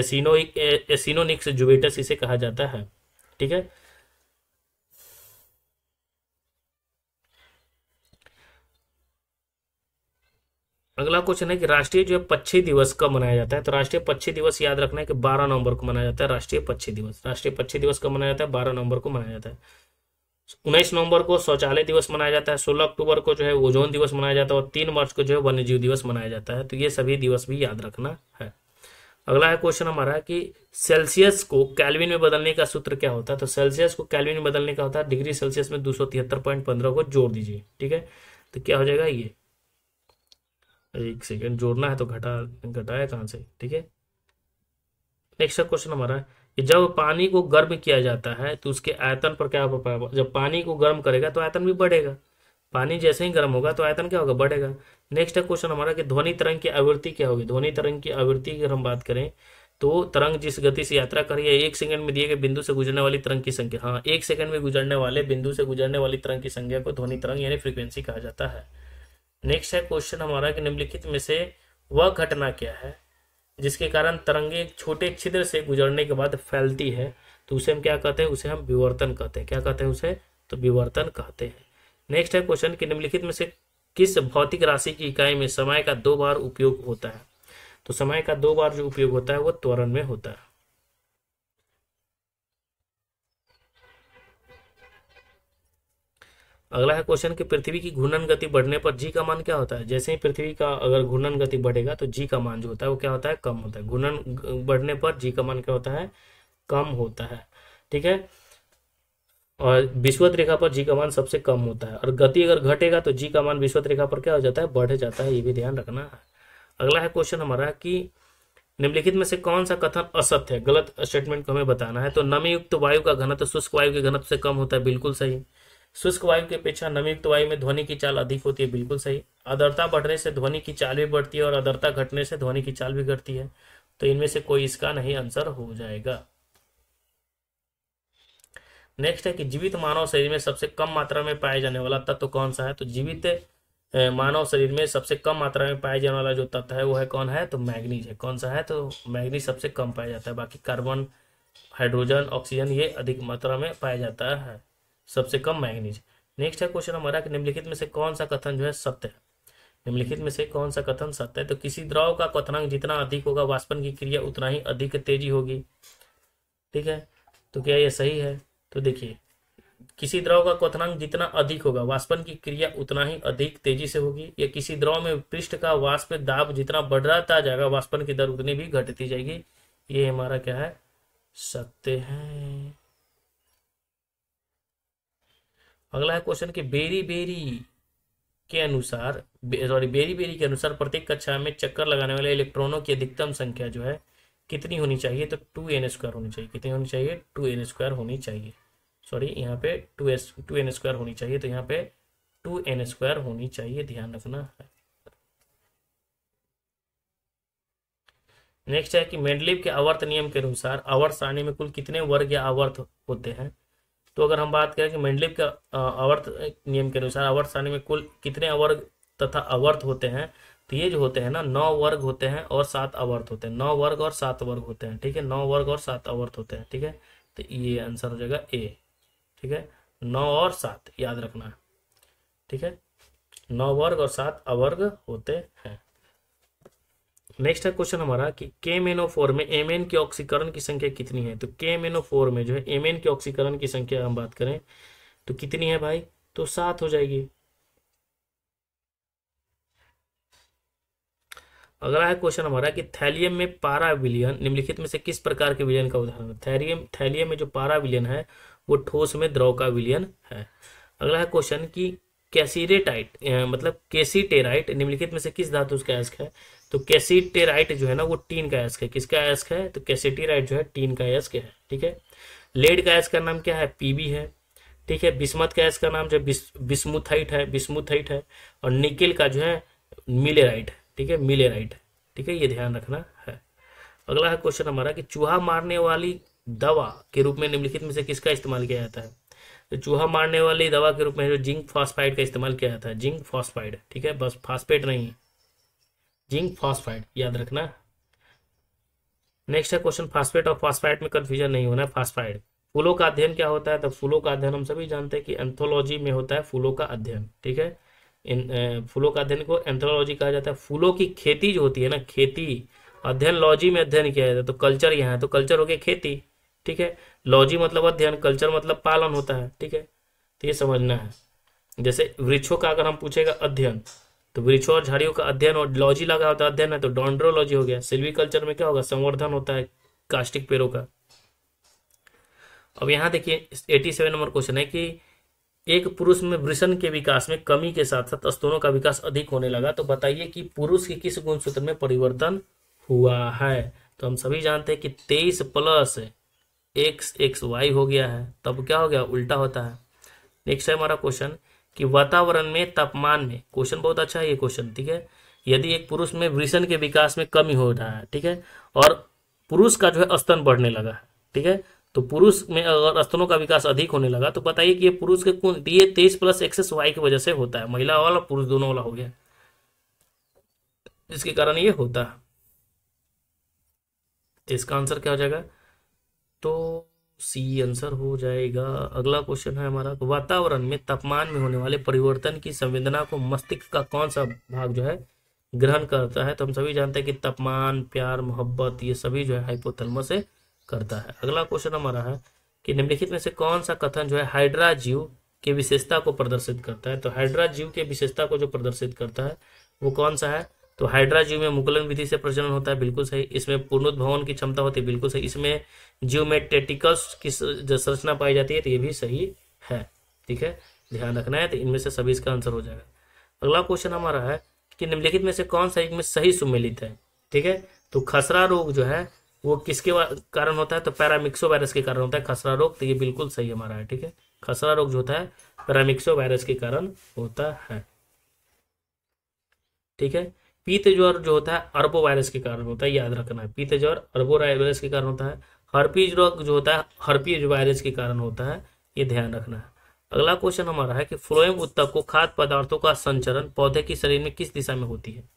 एसिनोनिक्स जुबेटस इसे कहा जाता है। ठीक है, अगला क्वेश्चन है कि राष्ट्रीय जो है पक्षी दिवस कब मनाया जाता है, तो राष्ट्रीय पक्षी दिवस याद रखना है कि 12 नवंबर को मनाया जाता है। राष्ट्रीय पक्षी दिवस कब मनाया जाता है, 12 नवंबर को मनाया जाता है। 19 नवंबर को शौचालय दिवस मनाया जाता है। 16 अक्टूबर को जो है ओजोन दिवस मनाया जाता है और 3 मार्च को जो है वन्य जीव दिवस मनाया जाता है। तो ये सभी दिवस भी याद रखना है। अगला है क्वेश्चन हमारा कि सेल्सियस को केल्विन में बदलने का सूत्र क्या होता है, तो सेल्सियस को केल्विन में बदलने का होता है डिग्री सेल्सियस में 273.15 को जोड़ दीजिए। ठीक है, तो क्या हो जाएगा, ये एक सेकेंड जोड़ना है तो घटाया कहाँ से। ठीक है, नेक्स्ट क्वेश्चन हमारा है कि जब पानी को गर्म किया जाता है तो उसके आयतन पर क्या प्रभाव, जब पानी को गर्म करेगा तो आयतन भी बढ़ेगा, पानी जैसे ही गर्म होगा तो आयतन क्या होगा, बढ़ेगा। नेक्स्ट है क्वेश्चन हमारा कि ध्वनि तरंग की आवृत्ति क्या होगी। ध्वनि तरंग की आवृत्ति की अगर हम बात करें तो तरंग जिस गति से यात्रा कर रही है, 1 सेकंड में दिए गए बिंदु से गुजरने वाली तरंग की संख्या, हाँ 1 सेकंड में गुजरने वाले बिंदु से गुजरने वाली तरंग की संख्या को ध्वनि तरंग यानी फ्रीक्वेंसी कहा जाता है। नेक्स्ट है क्वेश्चन हमारा कि निम्नलिखित में से वह घटना क्या है जिसके कारण तरंगे एक छोटे छिद्र से गुजरने के बाद फैलती है, तो उसे हम क्या कहते हैं, उसे हम विवर्तन कहते हैं। क्या कहते हैं उसे, तो विवर्तन कहते हैं। नेक्स्ट है क्वेश्चन कि निम्नलिखित में से किस भौतिक राशि की इकाई में समय का 2 बार उपयोग होता है, तो समय का 2 बार जो उपयोग होता है वो त्वरण में होता है। अगला है क्वेश्चन कि पृथ्वी की घूर्णन गति बढ़ने पर जी का मान क्या होता है। जैसे ही पृथ्वी का अगर घूर्णन गति बढ़ेगा तो जी का मान जो होता है वो क्या होता है, कम होता है। घूर्णन बढ़ने पर जी का मान क्या होता है, कम होता है। ठीक है, और विषुवत रेखा पर जी का मान सबसे कम होता है, और गति अगर घटेगा तो जी का मान विषुवत रेखा पर क्या हो जाता है, बढ़ जाता है। ये भी ध्यान रखना है। अगला है क्वेश्चन हमारा कि निम्नलिखित में से कौन सा कथन असत्य है, गलत स्टेटमेंट को हमें बताना है। तो नमी युक्त वायु का घनत्व शुष्क वायु के घनत्व से कम होता है, बिल्कुल सही। शुष्क वायु की अपेक्षा नमी युक्त वायु में ध्वनि की चाल अधिक होती है, बिल्कुल सही। आर्द्रता बढ़ने से ध्वनि की चाल भी बढ़ती है और आर्द्रता घटने से ध्वनि की चाल भी घटती है, तो इनमें से कोई इसका नहीं आंसर हो जाएगा। नेक्स्ट है कि जीवित मानव शरीर में सबसे कम मात्रा में पाए जाने वाला तत्व कौन सा है, तो जीवित मानव शरीर में सबसे कम मात्रा में पाया जाने वाला जो तत्व है वो है कौन है, तो मैग्नीज है। कौन सा है, तो मैग्नीज सबसे कम पाया जाता है। बाकी कार्बन, हाइड्रोजन, ऑक्सीजन ये अधिक मात्रा में पाया जाता है, सबसे कम मैग्नीज। नेक्स्ट है क्वेश्चन हमारा कि निम्नलिखित में से कौन सा कथन जो है सत्य है। निम्नलिखित में से कौन सा कथन सत्य है, तो किसी द्रव का क्वथनांक जितना अधिक होगा वाष्पन की क्रिया उतना ही अधिक तेजी होगी। ठीक है, तो क्या ये सही है, तो देखिए किसी द्रव का क्वथनांक जितना अधिक होगा वाष्पन की क्रिया उतना ही अधिक तेजी से होगी, या किसी द्रव में पृष्ठ का वाष्प दाब जितना बढ़ता जाएगा वाष्पन की दर उतनी भी घटती जाएगी। ये हमारा क्या है, सत्य है। अगला है क्वेश्चन कि बेरी बेरी के अनुसार बेरी बेरी के अनुसार प्रत्येक कक्षा में चक्कर लगाने वाले इलेक्ट्रॉनों की अधिकतम संख्या जो है कितनी होनी चाहिए, तो 2n² होनी चाहिए। कितनी होनी चाहिए, 2n² होनी चाहिए। सॉरी, यहाँ पे 2n² होनी चाहिए, तो यहाँ पे 2n² होनी चाहिए, ध्यान रखना है। नेक्स्ट है कि मेंडलीव के आवर्त नियम के अनुसार आवर्त सारणी में कुल कितने वर्ग या आवर्त होते हैं। तो अगर हम बात करें कि मेंडलीव का आवर्त नियम के अनुसार आवर्त सारणी में कुल कितने वर्ग तथा आवर्त होते हैं, तो ये जो होते हैं ना 9 वर्ग होते हैं और 7 आवर्त होते हैं। 9 वर्ग और 7 वर्ग होते हैं। ठीक है, 9 वर्ग और 7 आवर्त होते हैं। ठीक है, तो ये आंसर हो जाएगा ए। ठीक है, 9 और 7 याद रखना। ठीक है, 9 वर्ग और 7 अवर्ग होते हैं। नेक्स्ट है क्वेश्चन हमारा कि KMnO4 में Mn के ऑक्सीकरण की संख्या कितनी है। तो KMnO4 में जो है Mn के ऑक्सीकरण की संख्या हम बात करें तो कितनी है भाई, तो 7 हो जाएगी। अगला है क्वेश्चन हमारा कि थैलियम में पारा विलयन निम्नलिखित में से किस प्रकार के विलयन का उदाहरण है। थैलियम में जो पारा विलयन है वो ठोस में द्रव का विलयन है। अगला है क्वेश्चन कि कैसीटेराइट मतलब कैसीटेराइट निम्नलिखित में से किस धातु का अयस्क है। तो कैसीटेराइट जो है ना वो टीन का अयस्क है। किसका अयस्क है, तो कैसीटेराइट जो है टीन का अयस्क है। ठीक है, लेड का अयस्क का नाम क्या है, पीबी है। ठीक है, बिस्मथ का अयस्क का नाम जो बिस्मुथाइट है। और निकेल का जो है मिलेराइट है। ठीक है, मिलेराइट। ठीक है, ये ध्यान रखना है। अगला है क्वेश्चन हमारा कि चूहा मारने वाली दवा के रूप में निम्नलिखित में से किसका इस्तेमाल किया जाता है। तो चूहा मारने वाली दवा के रूप में जो जिंक फॉस्फाइड का इस्तेमाल किया जाता है। Zinc phosphide. ठीक है, बस फास्फेट नहीं, जिंक फॉस्फाइड याद रखना। नेक्स्ट है क्वेश्चन फास्फेट और फॉस्फाइड में कंफ्यूजन नहीं होना है। फास्फाइड फूलों का अध्ययन क्या होता है, तो फूलों का अध्ययन हम सभी जानते हैं कि एंथोलॉजी में होता है फूलों का अध्ययन। ठीक है, इन फूलों का अध्ययन को एंथोलॉजी कहा जाता है। फूलों की खेती जो होती है ना, खेती अध्ययन लॉजी में अध्ययन किया जाता है। तो कल्चर यहाँ है, तो कल्चर हो गया खेती। ठीक है, लॉजी मतलब अध्ययन, कल्चर मतलब पालन होता है। ठीक है, तो ये समझना है। जैसे वृक्षों का अगर हम पूछेगा अध्ययन, तो वृक्षों और झाड़ियों का अध्ययन, और लॉजी लगा होता है अध्ययन है, तो डॉन्ड्रोलॉजी हो गया। सिल्वीकल्चर में क्या होगा, संवर्धन होता है कास्टिक पेड़ों का। अब यहाँ देखिए 87 नंबर क्वेश्चन है कि एक पुरुष में वृषण के विकास में कमी के साथ साथ स्तनों का विकास अधिक होने लगा, तो बताइए कि पुरुष के किस गुणसूत्र में परिवर्तन हुआ है। तो हम सभी जानते हैं कि 23 प्लस XXY हो गया है, तब क्या हो गया, उल्टा होता है। नेक्स्ट है हमारा क्वेश्चन कि वातावरण में तापमान में, क्वेश्चन बहुत अच्छा है ये क्वेश्चन। ठीक है, यदि एक पुरुष में वृषण के विकास में कमी हो रहा है, ठीक है, और पुरुष का जो है स्तन बढ़ने लगा है, ठीक है, तो पुरुष में अगर स्तनों का विकास अधिक होने लगा तो बताइए कि ये पुरुष के कौन, ये 23 प्लस XXY की वजह से होता है। महिला वाला पुरुष दोनों वाला हो गया, जिसके कारण ये होता है। इसका आंसर क्या हो जाएगा, तो सी आंसर हो जाएगा। अगला क्वेश्चन है हमारा, वातावरण में तापमान में होने वाले परिवर्तन की संवेदना को मस्तिष्क का कौन सा भाग जो है ग्रहण करता है। तो हम सभी जानते हैं कि तापमान, प्यार, मोहब्बत ये सभी जो है हाइपोथैलेमस से करता है। अगला क्वेश्चन हमारा है कि निम्नलिखित में से कौन सा कथन जो है हाइड्रा जीव की विशेषता को प्रदर्शित करता है। तो हाइड्रा जीव की विशेषता को जो प्रदर्शित करता है वो कौन सा है, तो हाइड्रा जीव में मुकुलन विधि से प्रजनन होता है, बिल्कुल सही। इसमें पूर्णोद्भवन की क्षमता होती है, बिल्कुल सही। इसमें जीव में टेटिकल्स की जो संरचना पाई जाती है, तो ये भी सही है। ठीक है, ध्यान रखना है। तो इनमें से सभी इसका आंसर हो जाएगा। अगला क्वेश्चन हमारा है कि निम्नलिखित में से कौन सा एक में सही सुमेलित है। ठीक है, तो खसरा रोग जो है वो किसके कारण होता है, तो पैरामिक्सो वायरस के कारण होता है खसरा रोग। तो ये बिल्कुल सही हमारा है। ठीक है, खसरा रोग जो होता है पैरामिक्सो वायरस के कारण होता है। ठीक है, पीत ज्वर जो होता है अर्बो वायरस के कारण होता है, याद रखना है। पीत ज्वर अर्बो वायरस के कारण होता है। हर्पीज रोग जो होता है हर्पीज वायरस के कारण होता है, ये ध्यान रखना है। अगला क्वेश्चन हमारा है कि फ्लोएम ऊतक को खाद्य पदार्थों का संचरण पौधे के शरीर में किस दिशा में होती है।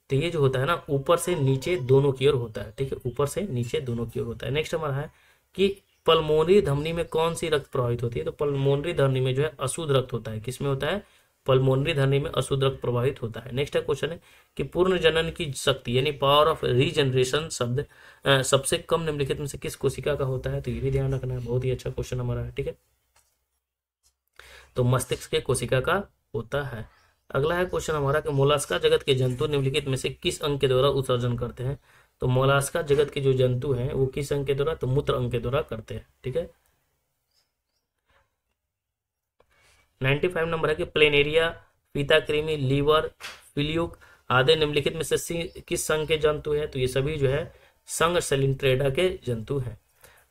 तो ये जो होता है ना, ऊपर से नीचे दोनों की ओर होता है, ठीक है, ऊपर से नीचे दोनों की ओर होता है। नेक्स्ट हमारा है कि पल्मोनरी धमनी में कौन सी रक्त प्रवाहित होती है। तो पल्मोनरी धमनी में जो है अशुद्ध रक्त होता है। किसमें होता है? पल्मोनरी धमनी में अशुद्ध रक्त प्रवाहित होता है। नेक्स्ट क्वेश्चन है कि पूर्ण जनन की शक्ति यानी पावर ऑफ रीजनरेशन शब्द सबसे कम निम्नलिखित में से किस कोशिका का होता है। तो ये भी ध्यान रखना है, बहुत ही अच्छा क्वेश्चन हमारा है, ठीक है। तो मस्तिष्क के कोशिका का होता है। अगला है क्वेश्चन हमारा कि मोलास्का जगत के जंतु निम्नलिखित में से किस अंग के द्वारा उत्सर्जन करते हैं। तो मोलास्का जगत के जो जंतु हैं वो किस अंग के द्वारा? तो मूत्र अंग के द्वारा करते हैं, ठीक है। 95 नंबर है कि प्लेनेरिया, फीताकृमि, लीवर, फिल्यूक आदि निम्नलिखित में से किस संघ के जंतु है। तो ये सभी जो है संघ सेलिंट्रेडा के जंतु हैं।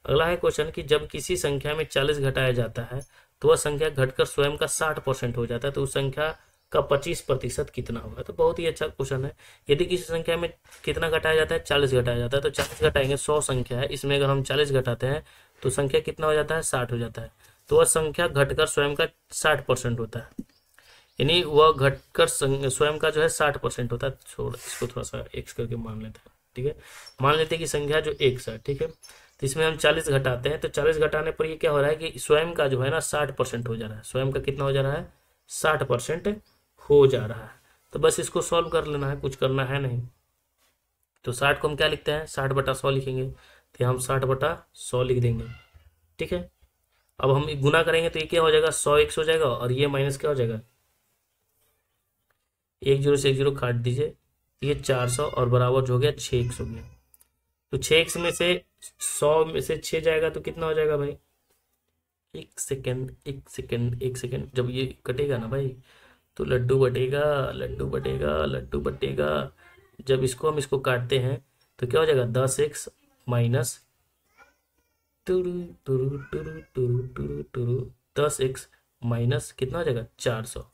अगला है क्वेश्चन कि जब किसी संख्या में 40 घटाया जाता है तो वह संख्या घटकर स्वयं का 60% हो जाता है, तो उस संख्या का 25% कितना होगा। तो बहुत ही अच्छा क्वेश्चन है। यदि किसी संख्या में कितना घटाया जाता है? 40 घटाया जाता है, तो 40 घटाएंगे, 100 संख्या है, इसमें अगर हम 40 घटाते हैं तो संख्या कितना हो जाता है? 60 हो जाता है। तो वह संख्या घटकर स्वयं का 60% होता है, यानी वह घटकर स्वयं का जो है 60% होता है। छोड़, इसको थोड़ा सा एक्स करके मान लेते हैं, ठीक है। मान लेते हैं कि संख्या जो एक्स है, ठीक है, तो इसमें हम 40 घटाते हैं, तो 40 घटाने पर ये क्या हो रहा है कि स्वयं का जो है ना 60% हो जा रहा है। स्वयं का कितना हो जा रहा है? 60% हो जा रहा है। तो बस इसको सॉल्व कर लेना है, कुछ करना है नहीं। तो 60 को हम क्या लिखते हैं? 60/100 लिखेंगे, तो हम 60/100 लिख देंगे, ठीक है। अब हम गुना करेंगे तो ये क्या हो जाएगा? 100x हो जाएगा, और ये माइनस क्या हो जाएगा? 1 0 से 1 0 काट दीजिए, ये 400 और बराबर जो हो गया 6x हो गया। तो 6x में से 100 में से 6 जाएगा तो कितना हो जाएगा भाई? एक सेकेंड, एक सेकेंड, एक सेकेंड, जब ये कटेगा ना भाई तो लड्डू बटेगा, लड्डू बटेगा, लड्डू बटेगा। जब हम इसको काटते हैं तो क्या हो जाएगा? 10x माइनस टुरु टुरु टुरु टुरु टुरु टुरु 10x माइनस कितना हो जाएगा? 400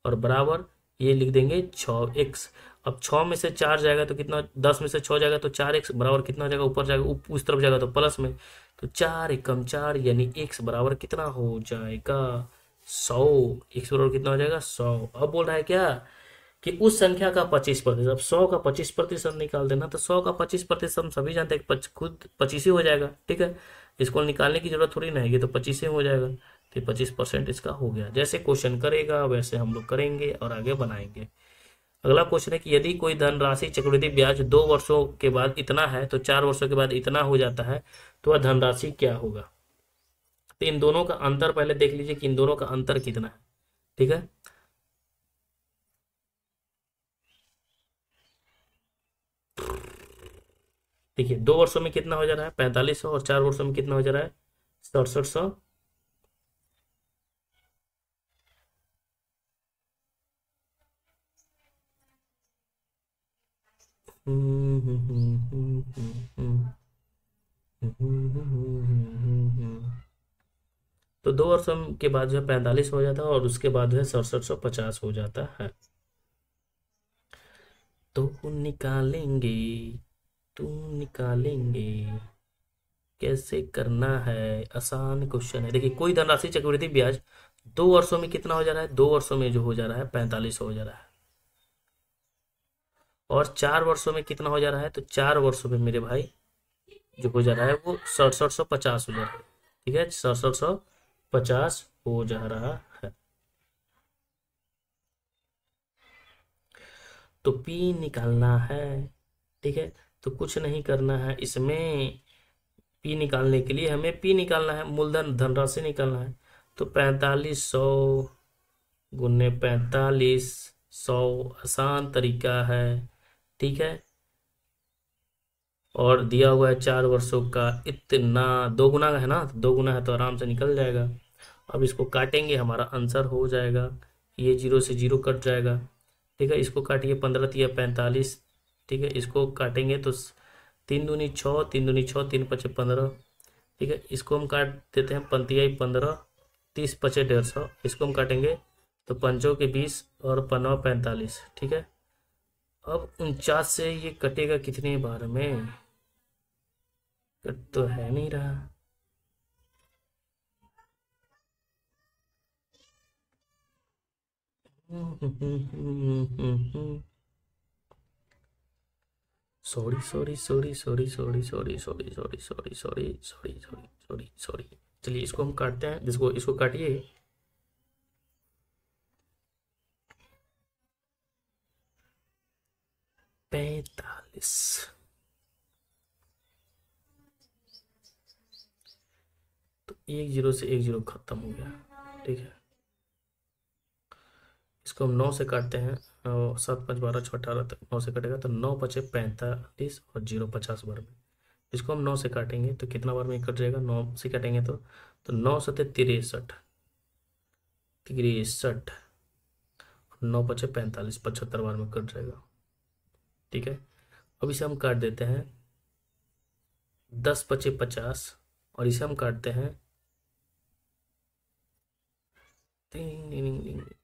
और बराबर ये लिख देंगे 6x। अब 6 में से 4 जाएगा तो कितना? 10 में से 6 जाएगा तो 4x बराबर कितना हो जाएगा? ऊपर जाएगा, उस तरफ जाएगा तो प्लस में, तो 4 एकम 4 यानी x बराबर कितना हो जाएगा? 100। x बराबर कितना हो जाएगा? 100। अब बोल रहा है क्या कि उस संख्या का 25%। अब 100 का 25% निकाल देना, तो 100 का 25% हम सभी जानते हैं कि खुद 25 ही हो जाएगा, ठीक है। इसको निकालने की जरूरत थोड़ी ना है, ये तो 25 ही हो जाएगा। तो 25% इसका हो गया। जैसे क्वेश्चन करेगा वैसे हम लोग करेंगे और आगे बनाएंगे। अगला क्वेश्चन है कि यदि कोई धनराशि चक्रवृद्धि ब्याज 2 वर्षों के बाद इतना है तो 4 वर्षों के बाद इतना हो जाता है, तो वह धनराशि क्या होगा। तो इन दोनों का अंतर पहले देख लीजिए कि इन दोनों का अंतर कितना है, ठीक है। देखिए 2 वर्षों में कितना हो जा रहा है? 4500, और 4 वर्षों में कितना हो जा रहा है? 6700। तो 2 वर्षों के बाद जो है 45 हो जाता है, और उसके बाद जो है 6750 हो जाता है। तो निकालेंगे, तू निकालेंगे, कैसे करना है? आसान क्वेश्चन है। देखिए कोई धनराशि चक्रवृद्धि ब्याज 2 वर्षों में कितना हो जा रहा है? 2 वर्षों में जो हो जा रहा है 45 हो जा रहा है, और 4 वर्षों में कितना हो जा रहा है? तो 4 वर्षों में मेरे भाई जो हो जा रहा है वो 6750 हो जा रहा है, ठीक है, 6750 हो जा रहा है। तो पी निकालना है, ठीक है। तो कुछ नहीं करना है इसमें, पी निकालने के लिए हमें पी निकालना है, मूलधन धनराशि निकालना है। तो 4500 गुने 4500 आसान तरीका है, ठीक है। और दिया हुआ है 4 वर्षों का इतना, 2 गुना है ना, 2 गुना है तो आराम से निकल जाएगा। अब इसको काटेंगे, हमारा आंसर हो जाएगा, ये 0 से 0 कट जाएगा, ठीक है। इसको काटिए, 15 तिया 45, ठीक है। इसको काटेंगे तो 3 दूनी 6, 3 दूनी 6, 3 पचे 15, ठीक है। इसको हम काट देते हैं, 15 15, 30 पचे 150, इसको हम काटेंगे तो 5 के 20 और 15 45, ठीक है। अब 49 से ये कटेगा कितने बार में? कट तो है नहीं रहा। Sorry sorry sorry sorry sorry sorry sorry sorry sorry sorry sorry sorry sorry sorry. चलिए इसको हम काटते हैं, जिसको इसको काटिए। 45। तो 1 0 से 1 0 खत्म हो गया। ठीक है, इसको हम 9 से काटते हैं। 7 5 12 6 18 तक 9 से कटेगा तो 9 बचे 45 और 0 50 बार में। इसको हम 9 से काटेंगे तो कितना बार में कट जाएगा? 9 से काटेंगे तो 9 7 63 63, 9 बचे 45 75 बार में कट जाएगा। ठीक है, अब इसे हम काट देते हैं। 10 बचे 50 और इसे हम काटते हैं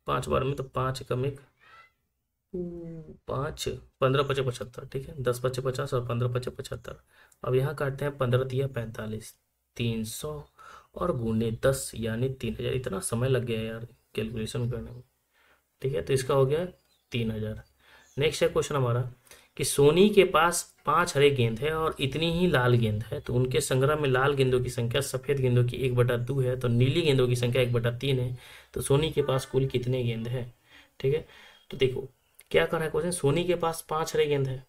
5 बार में, तो 5 कम 1 5 15 बचे 75। ठीक है, 10 बचे 50 और 15 बचे 75। अब यहाँ काटते हैं 15 दिया 45, 300 और गुने 10 यानी 3000। इतना समय लग गया यार कैलकुलेशन करने में। ठीक है, तो इसका हो गया 3000। नेक्स्ट है क्वेश्चन हमारा कि सोनी के पास 5 हरे गेंद है और इतनी ही लाल गेंद है, तो उनके संग्रह में लाल गेंदों की संख्या सफेद गेंदों की 1/2 है, तो नीली गेंदों की संख्या 1/3 है, तो सोनी के पास कुल कितने गेंद है? ठीक है, तो देखो क्या कर रहा है क्वेश्चन। सोनी के पास 5 हरे गेंद है,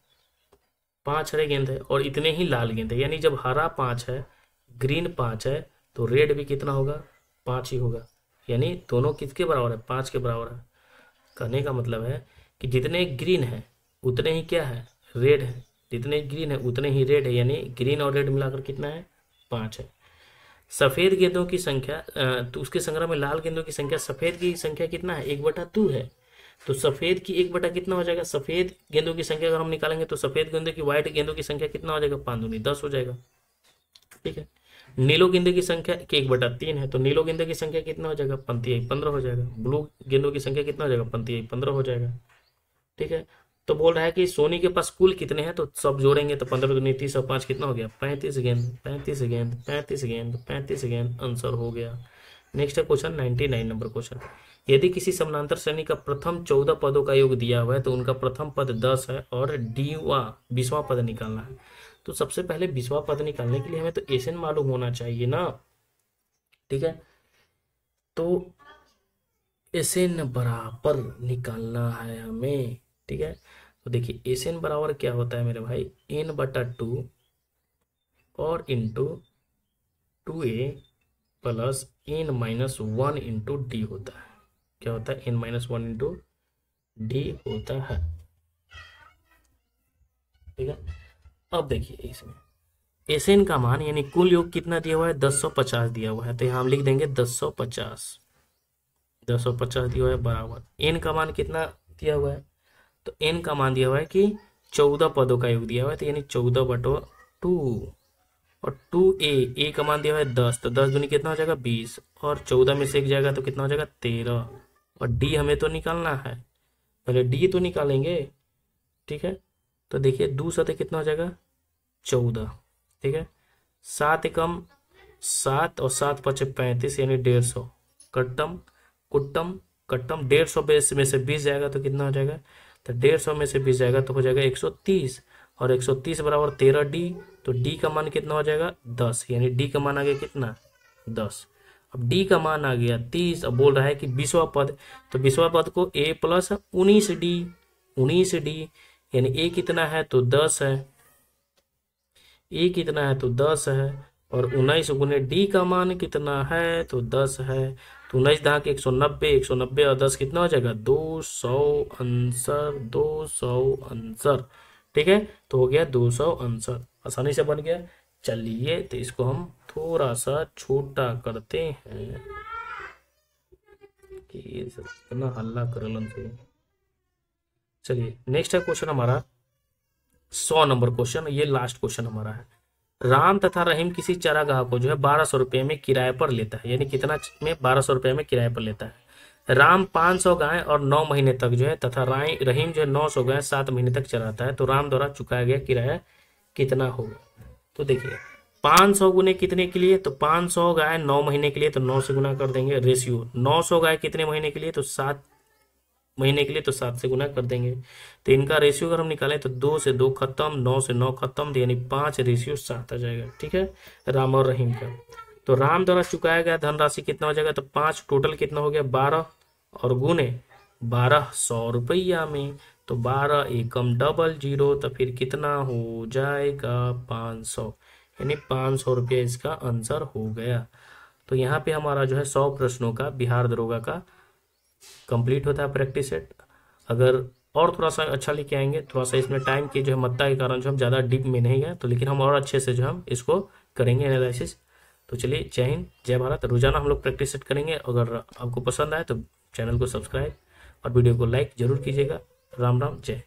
5 हरे गेंद है और इतने ही लाल गेंद है, यानी जब हरा 5 है, ग्रीन 5 है, तो रेड भी कितना होगा? 5 ही होगा। यानी दोनों किसके बराबर है? 5 के बराबर है। कहने का मतलब है कि जितने ग्रीन है उतने ही क्या है? रेड है। जितने ग्रीन है उतने ही रेड है, यानी ग्रीन और रेड मिलाकर कितना है? 5 है। सफेद गेंदों की संख्या, तो उसके संग्रह में लाल गेंदों की संख्या, सफेद की संख्या कितना है? 1/2 है। तो सफेद की 1 कितना हो जाएगा? सफेद गेंदों की संख्या अगर हम निकालेंगे तो सफेद गेंदों की, व्हाइट गेंदों की संख्या कितना हो जाएगा? 5 दूनी 10 हो जाएगा। ठीक है, नीलो गेंदे की संख्या के 1/3 है, तो नीलो गेंदे की संख्या कितना हो जाएगा? 15 हो जाएगा। ब्लू गेंदों की संख्या कितना हो जाएगा? 15 हो जाएगा। ठीक है, तो बोल रहा है कि सोनी के पास कुल कितने हैं, तो सब जोड़ेंगे तो 15 दूनी 30 और 5 कितना हो गया? 35 गेंद 35 गेंद 35 गेंद 35 गेंद, आंसर हो गया। नेक्स्ट है क्वेश्चन 99 नंबर क्वेश्चन। यदि किसी समानांतर श्रेणी का प्रथम 14 पदों का योग दिया हुआ है तो उनका प्रथम पद 10 है और डीवा 20वां पद निकालना है। तो सबसे पहले 20वां पद निकालने के लिए हमें तो एसएन मालूम होना चाहिए ना। ठीक है, तो एसएन बराबर निकालना है हमें। ठीक है, तो देखिए एसएन बराबर क्या होता है मेरे भाई? n/2 और into 2a plus n-1 into D होता है। क्या होता है? n-1 इंटू डी होता है। ठीक है, अब देखिए इसमें एसएन का मान यानी कुल योग कितना दिया हुआ है? 1050 दिया हुआ है, तो यहाँ हम लिख देंगे 1050 दिया हुआ है बराबर एन का मान कितना दिया हुआ है? तो एन का मान दिया हुआ है कि 14 पदों का योग दिया हुआ है, तो यानी 14/2 और 2a का मान दिया हुआ है 10, तो 10 दूनी कितना हो जाएगा? 20 और 14 में से 1 जाएगा तो कितना हो जाएगा? 13। और डी हमें तो निकालना है, पहले डी तो निकालेंगे। ठीक है, तो देखिए 2 7 कितना हो जाएगा? 14। ठीक है, 7 एकम 7 और 7 5 35 यानी 150। कट्टम कुट्टम कट्टम 150 में से 20 जाएगा तो कितना हो जाएगा? तो 150 में से 20 जाएगा तो हो जाएगा 130 और 130 बराबर 13d, तो d का मान कितना हो जाएगा? 10, यानी d का मान आ गया कितना? 10। अब d का मान आ गया 30। अब बोल रहा है कि 20वां पद, तो 20वां पद को a प्लस 19d यानी a कितना है? तो 10 है। a कितना है? तो 10 है और 19 गुने d का मान कितना है? तो 10 है। तो 19 दहा के 190, 190 और 10 कितना हो जाएगा? 200 आंसर, 200 आंसर। ठीक है, तो हो गया 200 आंसर, आसानी से बन गया। चलिए तो इसको हम थोड़ा सा छोटा करते हैं कि इतना हल्ला करलन से। चलिए नेक्स्ट है क्वेश्चन हमारा 100 नंबर क्वेश्चन, ये लास्ट क्वेश्चन हमारा है। राम तथा रहीम किसी चारागाह को जो है 1200 रुपये में किराए पर लेता है, यानी कितना में? 1200 रुपये में किराए पर लेता है। राम 500 गाय और 9 महीने तक जो है तथा रहीम जो है 900 गाय 7 महीने तक चराता है, तो राम द्वारा चुकाया गया किराया कितना होगा? तो देखिए 500 गुने कितने के लिए? तो 500 गाय 9 महीने के लिए, तो 9 से गुना कर देंगे। रेशियो 900 गाय कितने महीने के लिए? तो 7 महीने के लिए तो 7 से गुना कर देंगे। तो इनका रेशियो अगर हम निकालें तो 2 से 2 खत्म, 9 से 9 खत्म, तो यानी 5:7 आ जाएगा। ठीक है, राम और रहीम का। तो राम द्वारा चुकाया गया धनराशि कितना हो जाएगा, तो 5, टोटल कितना हो गया 12, और गुने 1200 रुपया में, तो 12 एकम डबल जीरो, तो फिर कितना हो जाएगा 500, यानी 500 रुपया इसका आंसर हो गया। तो यहाँ पे हमारा जो है 100 प्रश्नों का बिहार दरोगा का कंप्लीट होता है प्रैक्टिस सेट। अगर और थोड़ा सा अच्छा लेके आएंगे, थोड़ा सा इसमें टाइम की जो है मत्ता के कारण जो हम ज़्यादा डीप में नहीं गए, तो लेकिन हम और अच्छे से जो हम इसको करेंगे एनालिसिस। तो चलिए, जय हिंद जय भारत। रोजाना हम लोग प्रैक्टिस सेट करेंगे। अगर आपको पसंद आए तो चैनल को सब्सक्राइब और वीडियो को लाइक जरूर कीजिएगा। राम राम, जय।